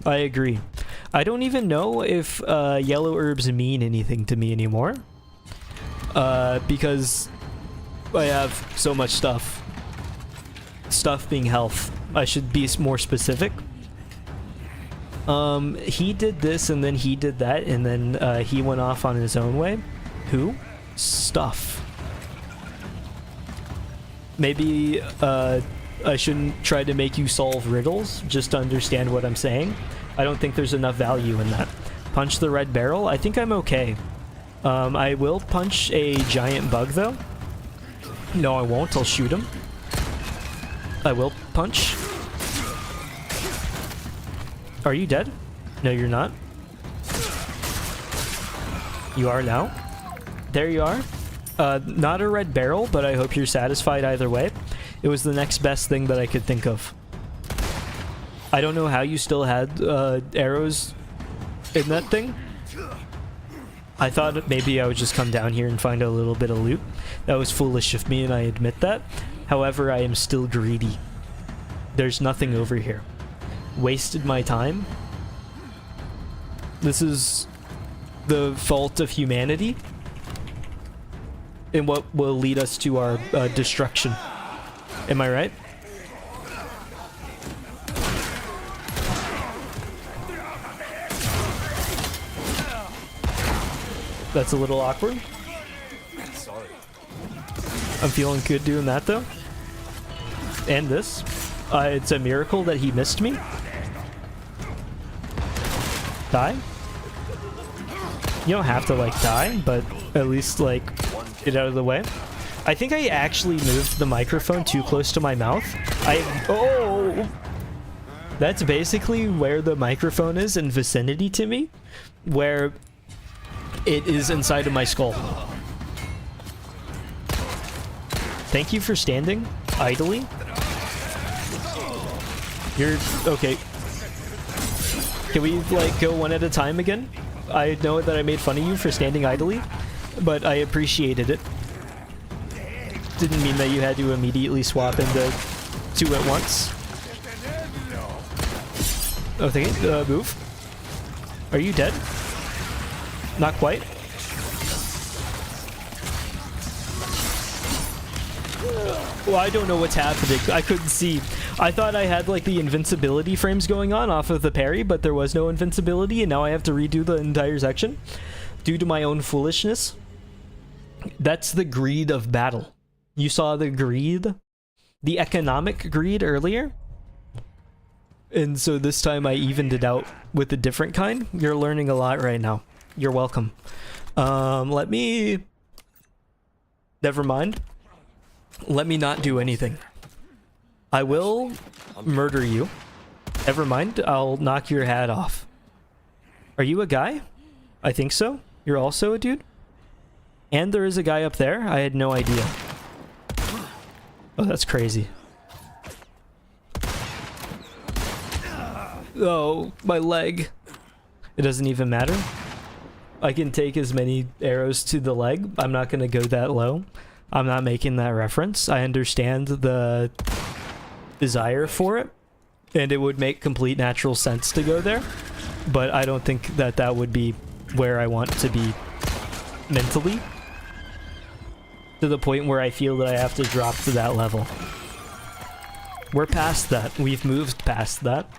I agree. I don't even know if yellow herbs mean anything to me anymore. Because I have so much stuff. Stuff being health. I should be more specific. He did this and then he did that and then he went off on his own way. Who? Stuff. Maybe I shouldn't try to make you solve riddles just to understand what I'm saying. I don't think there's enough value in that. Punch the red barrel? I think I'm okay. I will punch a giant bug though. No, I won't. I'll shoot him. I will punch. Are you dead? No, you're not. You are now. There you are. Not a red barrel, but I hope you're satisfied either way. It was the next best thing that I could think of. I don't know how you still had arrows in that thing. I thought maybe I would just come down here and find a little bit of loot. That was foolish of me, and I admit that. However, I am still greedy. There's nothing over here. Wasted my time. This is the fault of humanity and what will lead us to our destruction. Am I right? That's a little awkward. Sorry. I'm feeling good doing that though. And this. It's a miracle that he missed me. Die? You don't have to like die, but at least like get out of the way. I think I actually moved the microphone too close to my mouth. Oh! That's basically where the microphone is in vicinity to me, where it is inside of my skull. Thank you for standing idly. You're okay. Can we like go one at a time again? I know that I made fun of you for standing idly, but I appreciated it. Didn't mean that you had to immediately swap into two at once. Okay, move. Are you dead? Not quite. Well, I don't know what's happening. I couldn't see. I thought I had like the invincibility frames going on off of the parry, but there was no invincibility, and now I have to redo the entire section due to my own foolishness. That's the greed of battle. You saw the greed, the economic greed earlier, and so this time I evened it out with a different kind. You're learning a lot right now. You're welcome. Let me... Never mind. Let me not do anything. I will murder you. Never mind. I'll knock your hat off. Are you a guy? I think so. You're also a dude? And there is a guy up there? I had no idea. Oh, that's crazy. Oh, my leg. It doesn't even matter. I can take as many arrows to the leg. I'm not going to go that low. I'm not making that reference. I understand the desire for it, and it would make complete natural sense to go there, but I don't think that that would be where I want to be mentally, to the point where I feel that I have to drop to that level. We're past that. We've moved past that.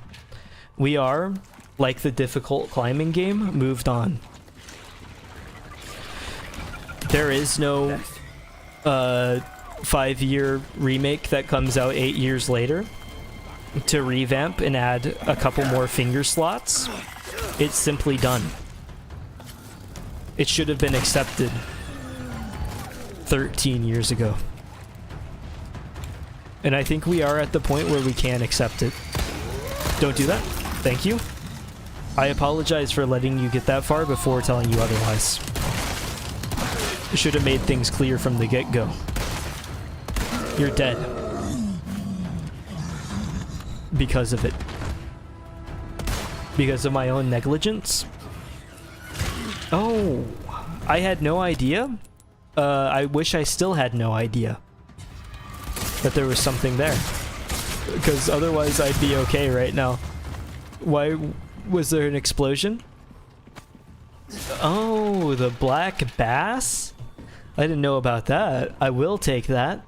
We are, like the difficult climbing game, moved on. There is no 5-year remake that comes out 8 years later to revamp and add a couple more finger slots, it's simply done. It should have been accepted 13 years ago. And I think we are at the point where we can accept it. Don't do that. Thank you. I apologize for letting you get that far before telling you otherwise. Should have made things clear from the get-go. You're dead. Because of it. Because of my own negligence? Oh, I had no idea? I wish I still had no idea that there was something there. Because otherwise I'd be okay right now. Why was there an explosion? Oh, the black bass? I didn't know about that. I will take that.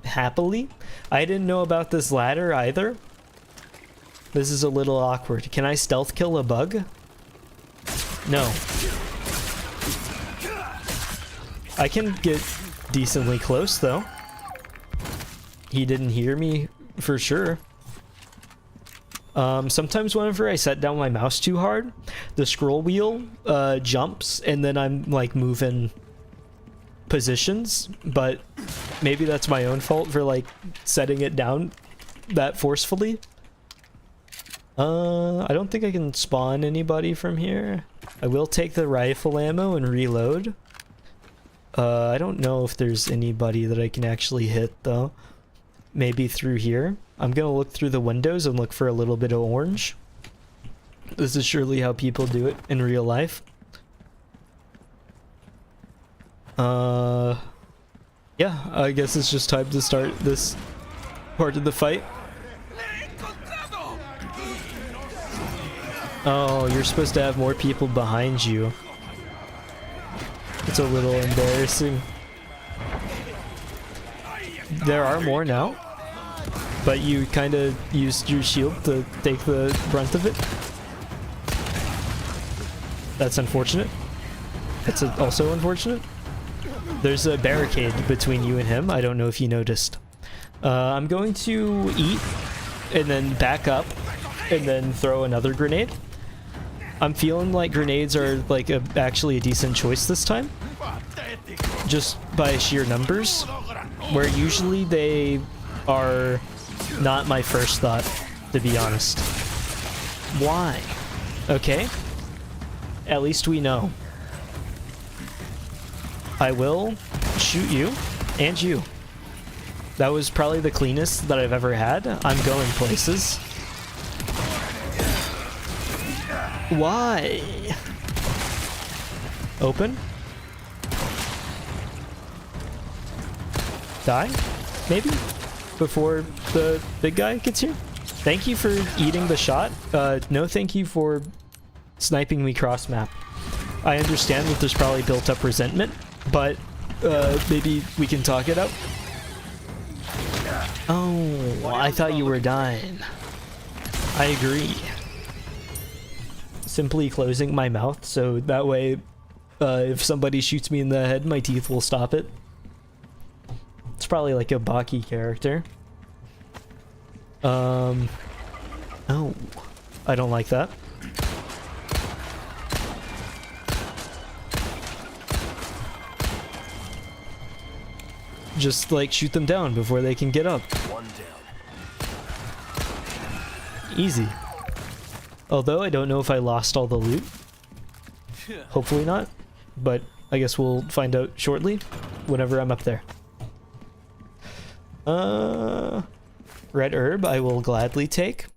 Happily. I didn't know about this ladder either. This is a little awkward. Can I stealth kill a bug? No. I can get decently close though. He didn't hear me for sure. Sometimes whenever I set down my mouse too hard, the scroll wheel jumps and then I'm like moving positions, but maybe that's my own fault for like setting it down that forcefully. I don't think I can spawn anybody from here. I will take the rifle ammo and reload. I don't know if there's anybody that I can actually hit though. Maybe through here. I'm gonna look through the windows and look for a little bit of orange. This is surely how people do it in real life. Yeah, I guess it's just time to start this part of the fight. Oh, you're supposed to have more people behind you. It's a little embarrassing. There are more now, but you kind of used your shield to take the brunt of it. That's unfortunate. That's also unfortunate. There's a barricade between you and him. I don't know if you noticed. I'm going to eat and then back up and then throw another grenade. I'm feeling like grenades are like actually a decent choice this time. Just by sheer numbers. Where usually they are not my first thought, to be honest. Why? Okay. At least we know. I will shoot you and you. That was probably the cleanest that I've ever had. I'm going places. Why? Open. Die? Maybe? Before the big guy gets here? Thank you for eating the shot. No thank you for sniping me cross map. I understand that there's probably built up resentment, but maybe we can talk it out. Oh, I thought you were dying. I agree. Simply closing my mouth so that way if somebody shoots me in the head, my teeth will stop it. It's probably like a Baki character. Oh, I don't like that. Just like shoot them down before they can get up. One down. Easy. Although I don't know if I lost all the loot. Hopefully not. But I guess we'll find out shortly whenever I'm up there. Red herb I will gladly take.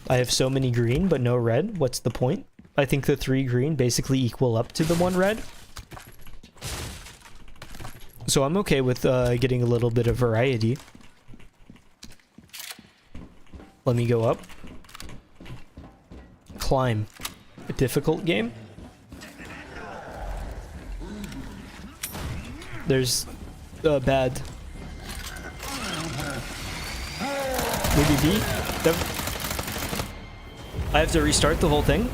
I have so many green but no red. What's the point? I think the 3 green basically equal up to the 1 red. So I'm okay with getting a little bit of variety. Let me go up. Climb. A difficult game? There's a bad... Maybe B? I have to restart the whole thing.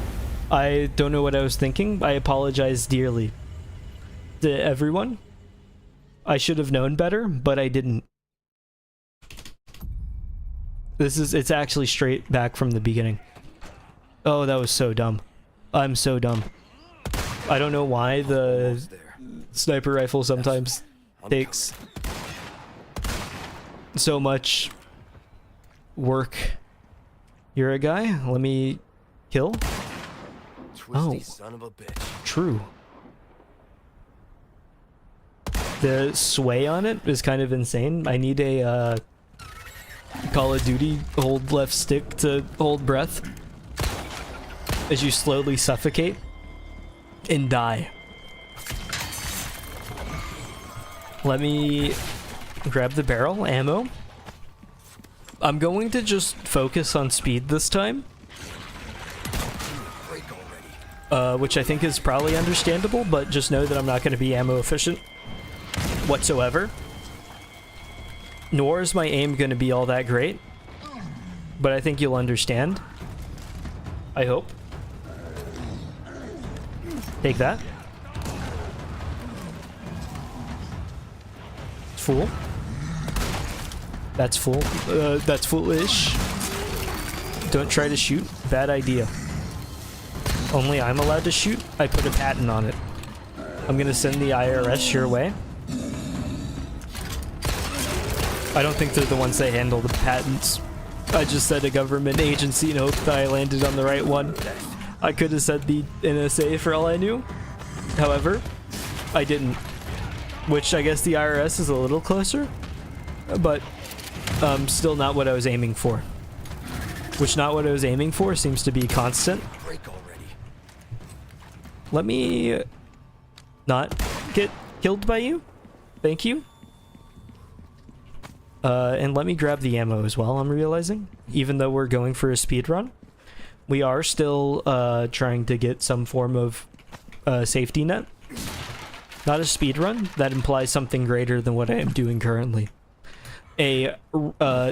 I don't know what I was thinking. I apologize dearly to everyone. I should have known better, but I didn't. It's actually straight back from the beginning. Oh, that was so dumb. I'm so dumb. I don't know why the sniper rifle sometimes takes so much work. You're a guy? Let me kill? Twisty son of a bitch. True. The sway on it is kind of insane. I need a Call of Duty hold left stick to hold breath as you slowly suffocate and die. Let me grab the barrel ammo. I'm going to just focus on speed this time, which I think is probably understandable, but just know that I'm not going to be ammo efficient whatsoever. Nor is my aim going to be all that great, but I think you'll understand. I hope. Take that. Fool. That's full. That's foolish. Don't try to shoot. Bad idea. Only I'm allowed to shoot? I put a patent on it. I'm gonna send the IRS your way. I don't think they're the ones that handle the patents. I just said a government agency and hoped that I landed on the right one. I could have said the NSA for all I knew. However, I didn't. Which I guess the IRS is a little closer, but still not what I was aiming for. Which not what I was aiming for seems to be constant. Let me not get killed by you. Thank you. And let me grab the ammo as well, I'm realizing. Even though we're going for a speed run, we are still trying to get some form of safety net. Not a speed run. That implies something greater than what I am doing currently.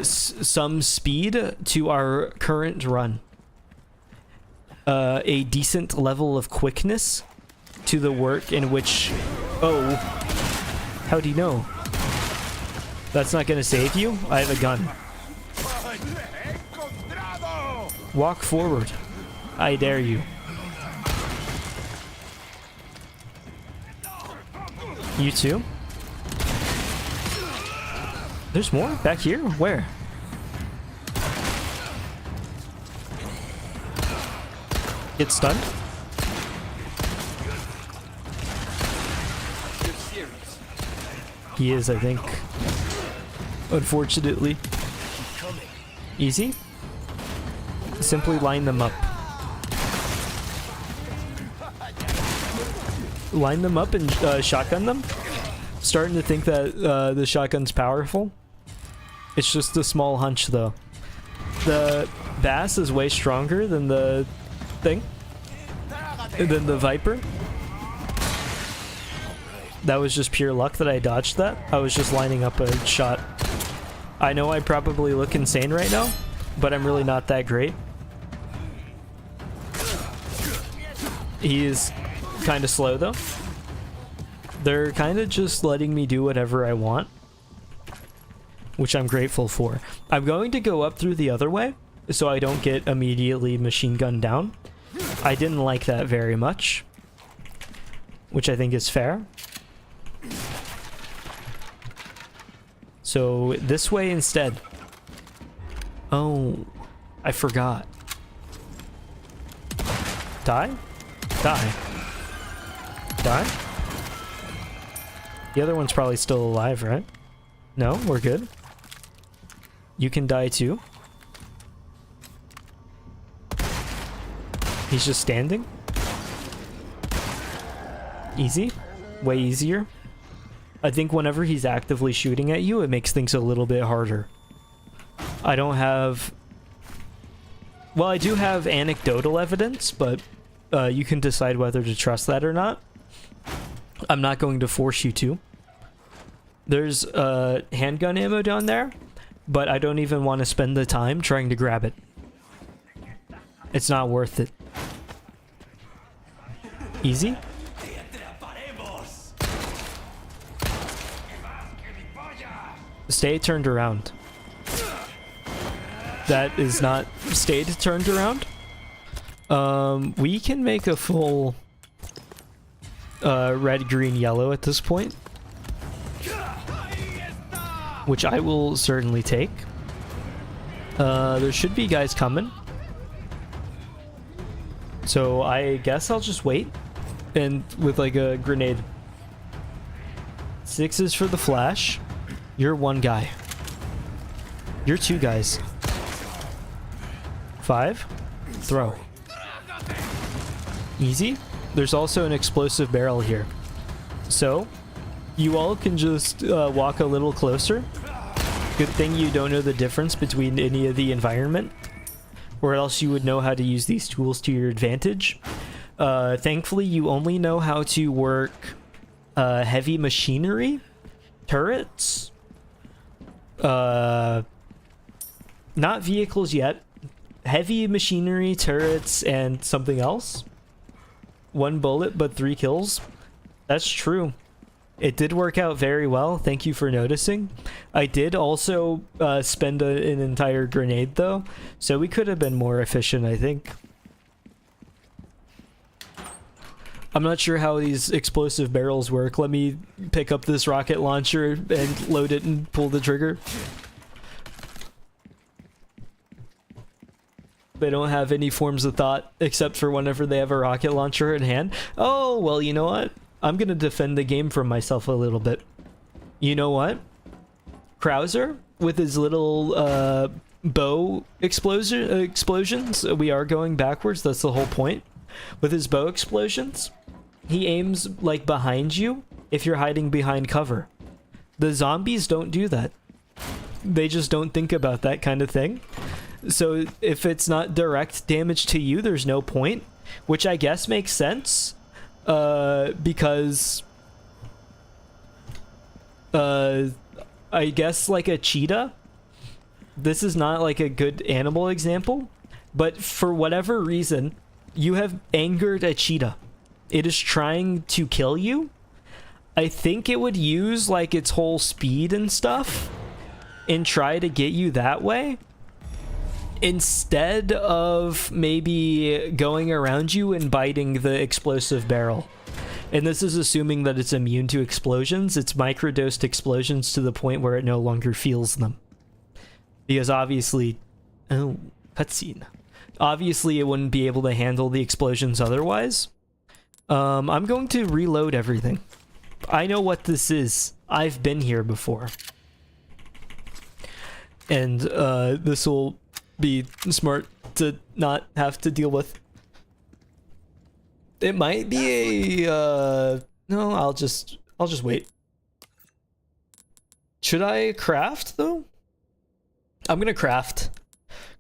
Some speed to our current run. A decent level of quickness to the work in which... Oh. How do you know? That's not gonna save you? I have a gun. Walk forward. I dare you. You too? There's more? Back here? Where? Get stunned? He is, I think. Unfortunately. Easy? Simply line them up. Line them up and shotgun them? Starting to think that the shotgun's powerful. It's just a small hunch though. The bass is way stronger than the thing. Than the Viper. That was just pure luck that I dodged that. I was just lining up a shot. I know I probably look insane right now, but I'm really not that great. He is kind of slow though. They're kind of just letting me do whatever I want, which I'm grateful for. I'm going to go up through the other way so I don't get immediately machine gunned down. I didn't like that very much, which I think is fair. So this way instead. Oh, I forgot. Die? Die. Die? The other one's probably still alive, right? No, we're good. You can die too. He's just standing. Easy. Way easier. I think whenever he's actively shooting at you, it makes things a little bit harder. I don't have... Well, I do have anecdotal evidence, but you can decide whether to trust that or not. I'm not going to force you to. There's handgun ammo down there, but I don't even want to spend the time trying to grab it. It's not worth it. Easy? Stay turned around. That is not stayed turned around. We can make a full red, green, yellow at this point, which I will certainly take. There should be guys coming, so I guess I'll just wait and with like a grenade. 6 is for the flash. You're 1 guy. You're 2 guys. 5. Throw. Easy. There's also an explosive barrel here. So, you all can just walk a little closer. Good thing you don't know the difference between any of the environment, or else you would know how to use these tools to your advantage. Thankfully, you only know how to work heavy machinery, turrets, not vehicles yet, heavy machinery, turrets, and something else. 1 bullet, but 3 kills. That's true. It did work out very well. Thank you for noticing. I did also spend an entire grenade, though, so we could have been more efficient, I think. I'm not sure how these explosive barrels work. Let me pick up this rocket launcher and load it and pull the trigger. They don't have any forms of thought except for whenever they have a rocket launcher in hand. Oh, well, you know what? I'm going to defend the game from myself a little bit. You know what? Crazier, with his little bow explosions, we are going backwards. That's the whole point. With his bow explosions, he aims like behind you if you're hiding behind cover. The zombies don't do that. They just don't think about that kind of thing. So if it's not direct damage to you, there's no point, which I guess makes sense. Because I guess like a cheetah, this is not like a good animal example, but for whatever reason, you have angered a cheetah. It is trying to kill you. I think it would use like its whole speed and stuff and try to get you that way, instead of maybe going around you and biting the explosive barrel. And this is assuming that it's immune to explosions. It's microdosed explosions to the point where it no longer feels them. Because obviously... Oh, cutscene. Obviously, it wouldn't be able to handle the explosions otherwise. I'm going to reload everything. I know what this is. I've been here before. And this will be smart to not have to deal with. It might be a no, I'll just wait. Should I craft though? I'm gonna craft.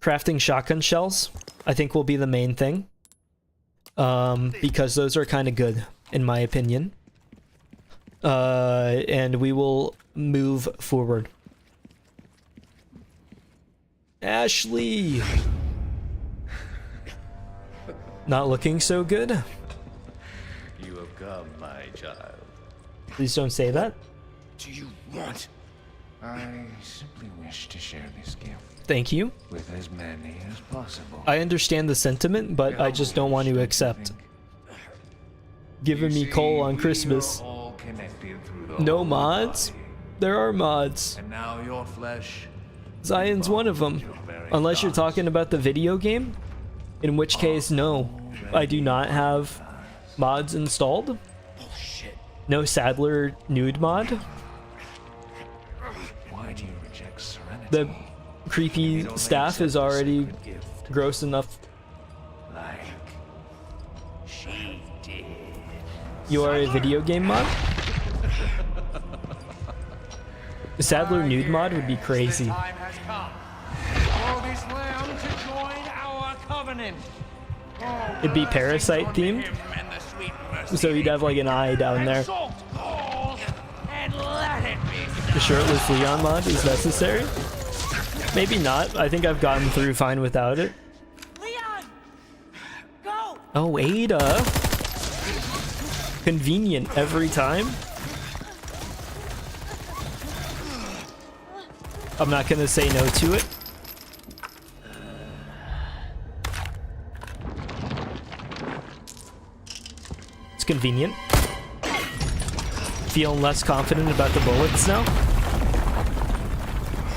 Crafting shotgun shells I think will be the main thing, because those are kind of good in my opinion. And we will move forward. Ashley! Not looking so good. You have come, my child. Please don't say that. Do you want? I simply wish to share this gift Thank you. with as many as possible. I understand the sentiment, but I just don't want to accept giving me coal on Christmas. All connected through the No whole mods? body. There are mods. And now your flesh. Zion's one of them. Unless you're talking about the video game, in which case, no. I do not have mods installed. Bullshit. No Sadler nude mod. Why do you reject serenity? The creepy staff is already gross enough. Like She did. You are a video game mod? The Sadler nude mod would be crazy. Time has come for this lamb to join our covenant. It'd be Parasite themed, And the sweet mercy so you'd have like an eye down there. salt calls, and let it be The shirtless Leon mod is necessary? Maybe not. I think I've gotten through fine without it. Leon! Go! Oh, Ada. Convenient every time. I'm not gonna say no to it. It's convenient. Feeling less confident about the bullets now.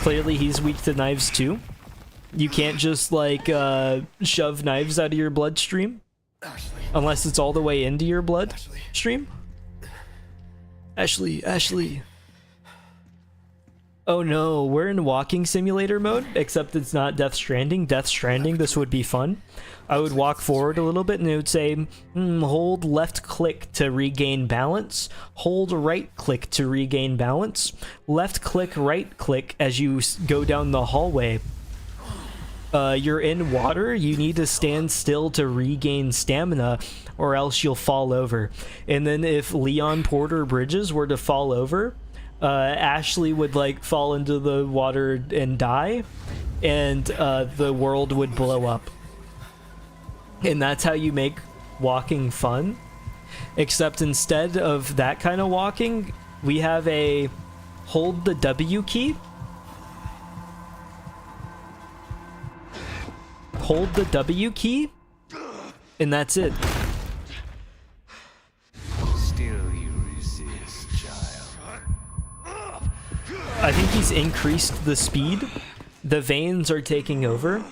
Clearly he's weak to knives too. You can't just like shove knives out of your bloodstream unless it's all the way into your bloodstream. Ashley. Oh no, we're in walking simulator mode, except it's not Death Stranding. Death Stranding, this would be fun. I would walk forward a little bit and it would say, hold left click to regain balance, hold right click to regain balance, left click, right click as you go down the hallway. You're in water, you need to stand still to regain stamina or else you'll fall over. And then if Leon Porter Bridges were to fall over, Ashley would like fall into the water and die, and the world would blow up. And that's how you make walking fun. Except instead of that kind of walking, we have a hold the W key. Hold the W key, and that's it. Still you resist, child. I think he's increased the speed. The veins are taking over.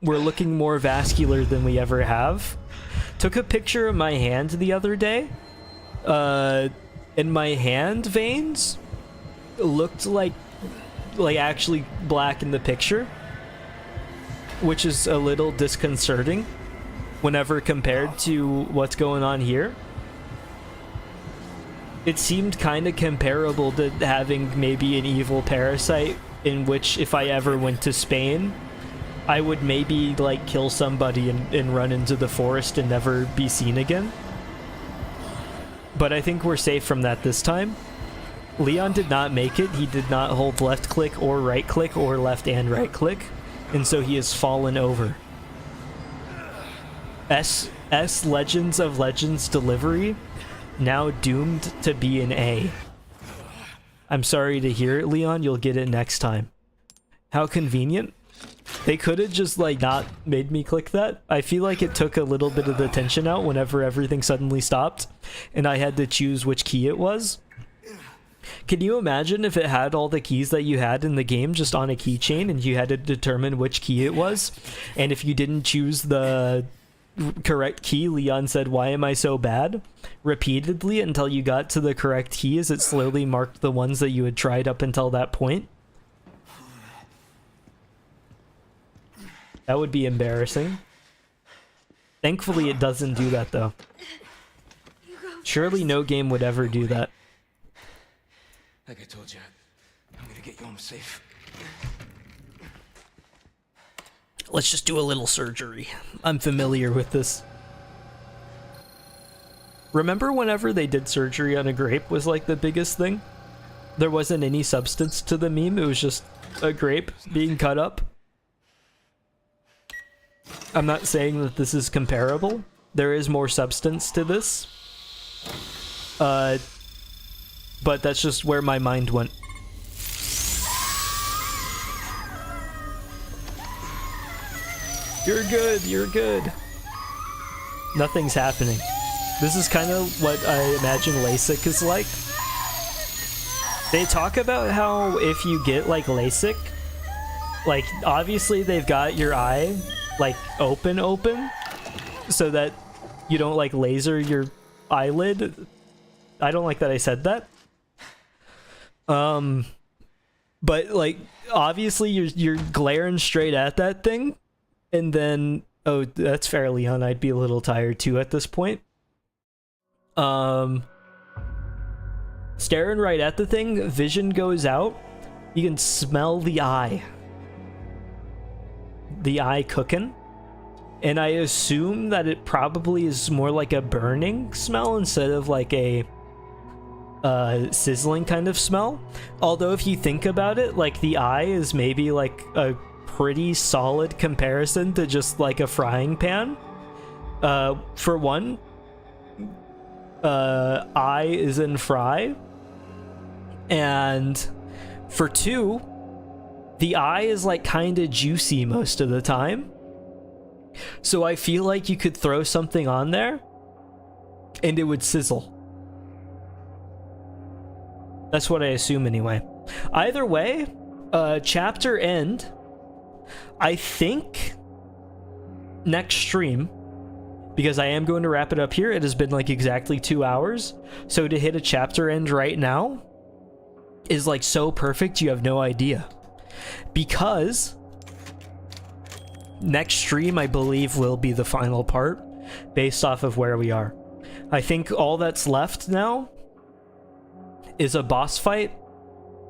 We're looking more vascular than we ever have. Took a picture of my hand the other day. And my hand veins looked like actually black in the picture, which is a little disconcerting whenever compared to what's going on here. It seemed kind of comparable to having maybe an evil parasite, in which if I ever went to Spain, I would maybe like kill somebody and run into the forest and never be seen again. But I think we're safe from that this time. Leon did not make it. He did not hold left click or right click or left and right click, and so he has fallen over. S Legends of Legends delivery now doomed to be an A. I'm sorry to hear it, Leon. You'll get it next time. How convenient. They could have just like not made me click that. I feel like it took a little bit of the tension out whenever everything suddenly stopped and I had to choose which key it was. Can you imagine if it had all the keys that you had in the game just on a keychain and you had to determine which key it was? And if you didn't choose the correct key, Leon said, "Why am I so bad?" repeatedly until you got to the correct key, as it slowly marked the ones that you had tried up until that point. That would be embarrassing. Thankfully, it doesn't do that, though. Surely no game would ever do that. Like I told you, I'm gonna get you home safe. Let's just do a little surgery. I'm familiar with this. Remember whenever they did surgery on a grape was like the biggest thing? There wasn't any substance to the meme, it was just a grape being cut up. I'm not saying that this is comparable. There is more substance to this. But that's just where my mind went. You're good, you're good. Nothing's happening. This is kind of what I imagine LASIK is like. They talk about how if you get like LASIK, like obviously they've got your eye like open so that you don't like laser your eyelid. I don't like that I said that. But like obviously you're glaring straight at that thing, and then oh, that's fair, Leon. I'd be a little tired too at this point. Staring right at the thing, vision goes out. You can smell the eye. The eye cooking. And I assume that it probably is more like a burning smell instead of like a sizzling kind of smell. Although if you think about it, like the eye is maybe like a pretty solid comparison to just like a frying pan. For one, eye is in fry, and for two, the eye is like kind of juicy most of the time. So I feel like you could throw something on there and it would sizzle. That's what I assume anyway. Either way, chapter end, I think next stream, because I am going to wrap it up here. It has been like exactly 2 hours. So to hit a chapter end right now is like so perfect, you have no idea. Because next stream, I believe, will be the final part based off of where we are. I think all that's left now is a boss fight,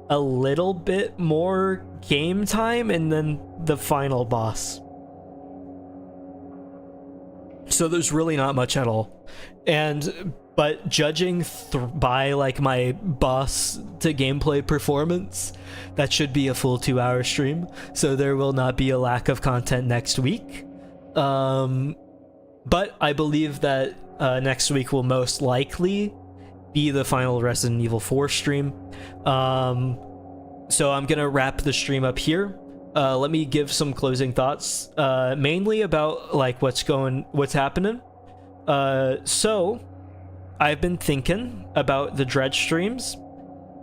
a little bit more game time, and then the final boss. So there's really not much at all. But judging by like my boss to gameplay performance, that should be a full 2-hour stream. So there will not be a lack of content next week. But I believe that next week will most likely be the final Resident Evil 4 stream. So I'm gonna wrap the stream up here. Let me give some closing thoughts, mainly about like what's happening. So I've been thinking about the Dredge streams.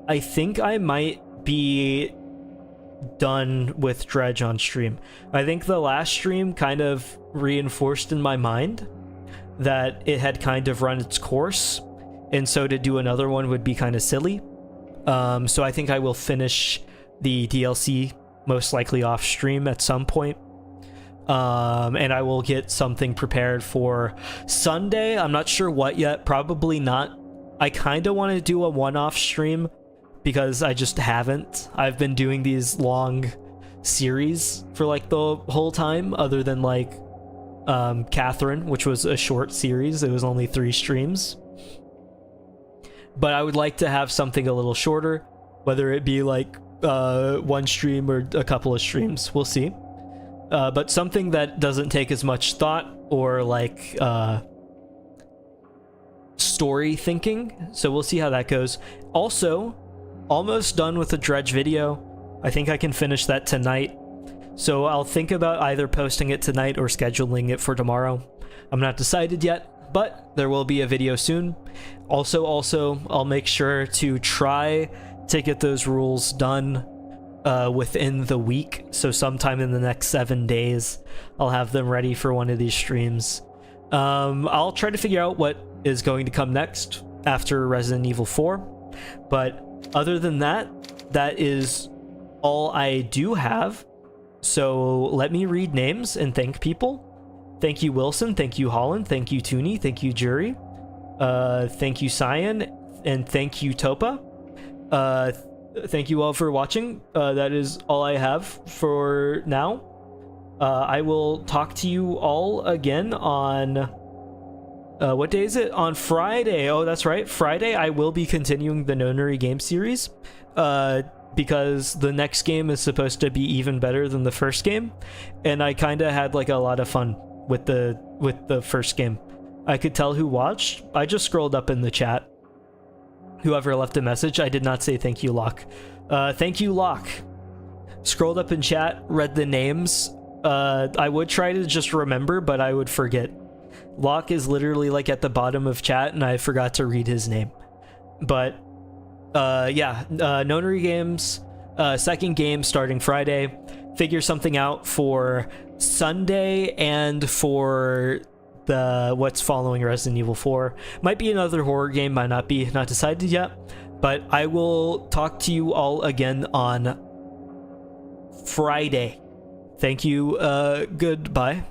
I think I might be done with Dredge on stream. I think the last stream kind of reinforced in my mind that it had kind of run its course, and so to do another one would be kind of silly. So I think I will finish the DLC most likely off stream at some point. And I will get something prepared for Sunday. I'm not sure what yet. Probably not. I kind of want to do a one-off stream because I just haven't. I've been doing these long series for like the whole time, other than like Catherine, which was a short series. It was only 3 streams. But I would like to have something a little shorter, whether it be like 1 stream or a couple of streams. We'll see. But something that doesn't take as much thought or like story thinking. So we'll see how that goes. Also, almost done with the Dredge video. I think I can finish that tonight. So I'll think about either posting it tonight or scheduling it for tomorrow. I'm not decided yet, but there will be a video soon. Also, I'll make sure to try to get those rules done within the week. So sometime in the next 7 days, I'll have them ready for one of these streams. I'll try to figure out what is going to come next after Resident Evil 4. But other than that, that is all I do have. So let me read names and thank people. Thank you, Wilson. Thank you, Holland. Thank you, Tooney. Thank you, Jury. Thank you, Cyan. And thank you, Topa. Thank you all for watching. That is all I have for now. I will talk to you all again on... what day is it? On Friday. Oh, that's right. Friday, I will be continuing the Nonary game series. Because the next game is supposed to be even better than the first game. And I kind of had like a lot of fun with the first game. I could tell who watched. I just scrolled up in the chat. Whoever left a message, I did not say thank you, Locke. Thank you, Locke. Scrolled up in chat, read the names. I would try to just remember, but I would forget. Locke is literally like at the bottom of chat, and I forgot to read his name. But yeah, Nonary Games, second game starting Friday. Figure something out for Sunday and for the what's following Resident Evil 4. Might be another horror game, might not be, not decided yet. But I will talk to you all again on Friday. Thank you, goodbye.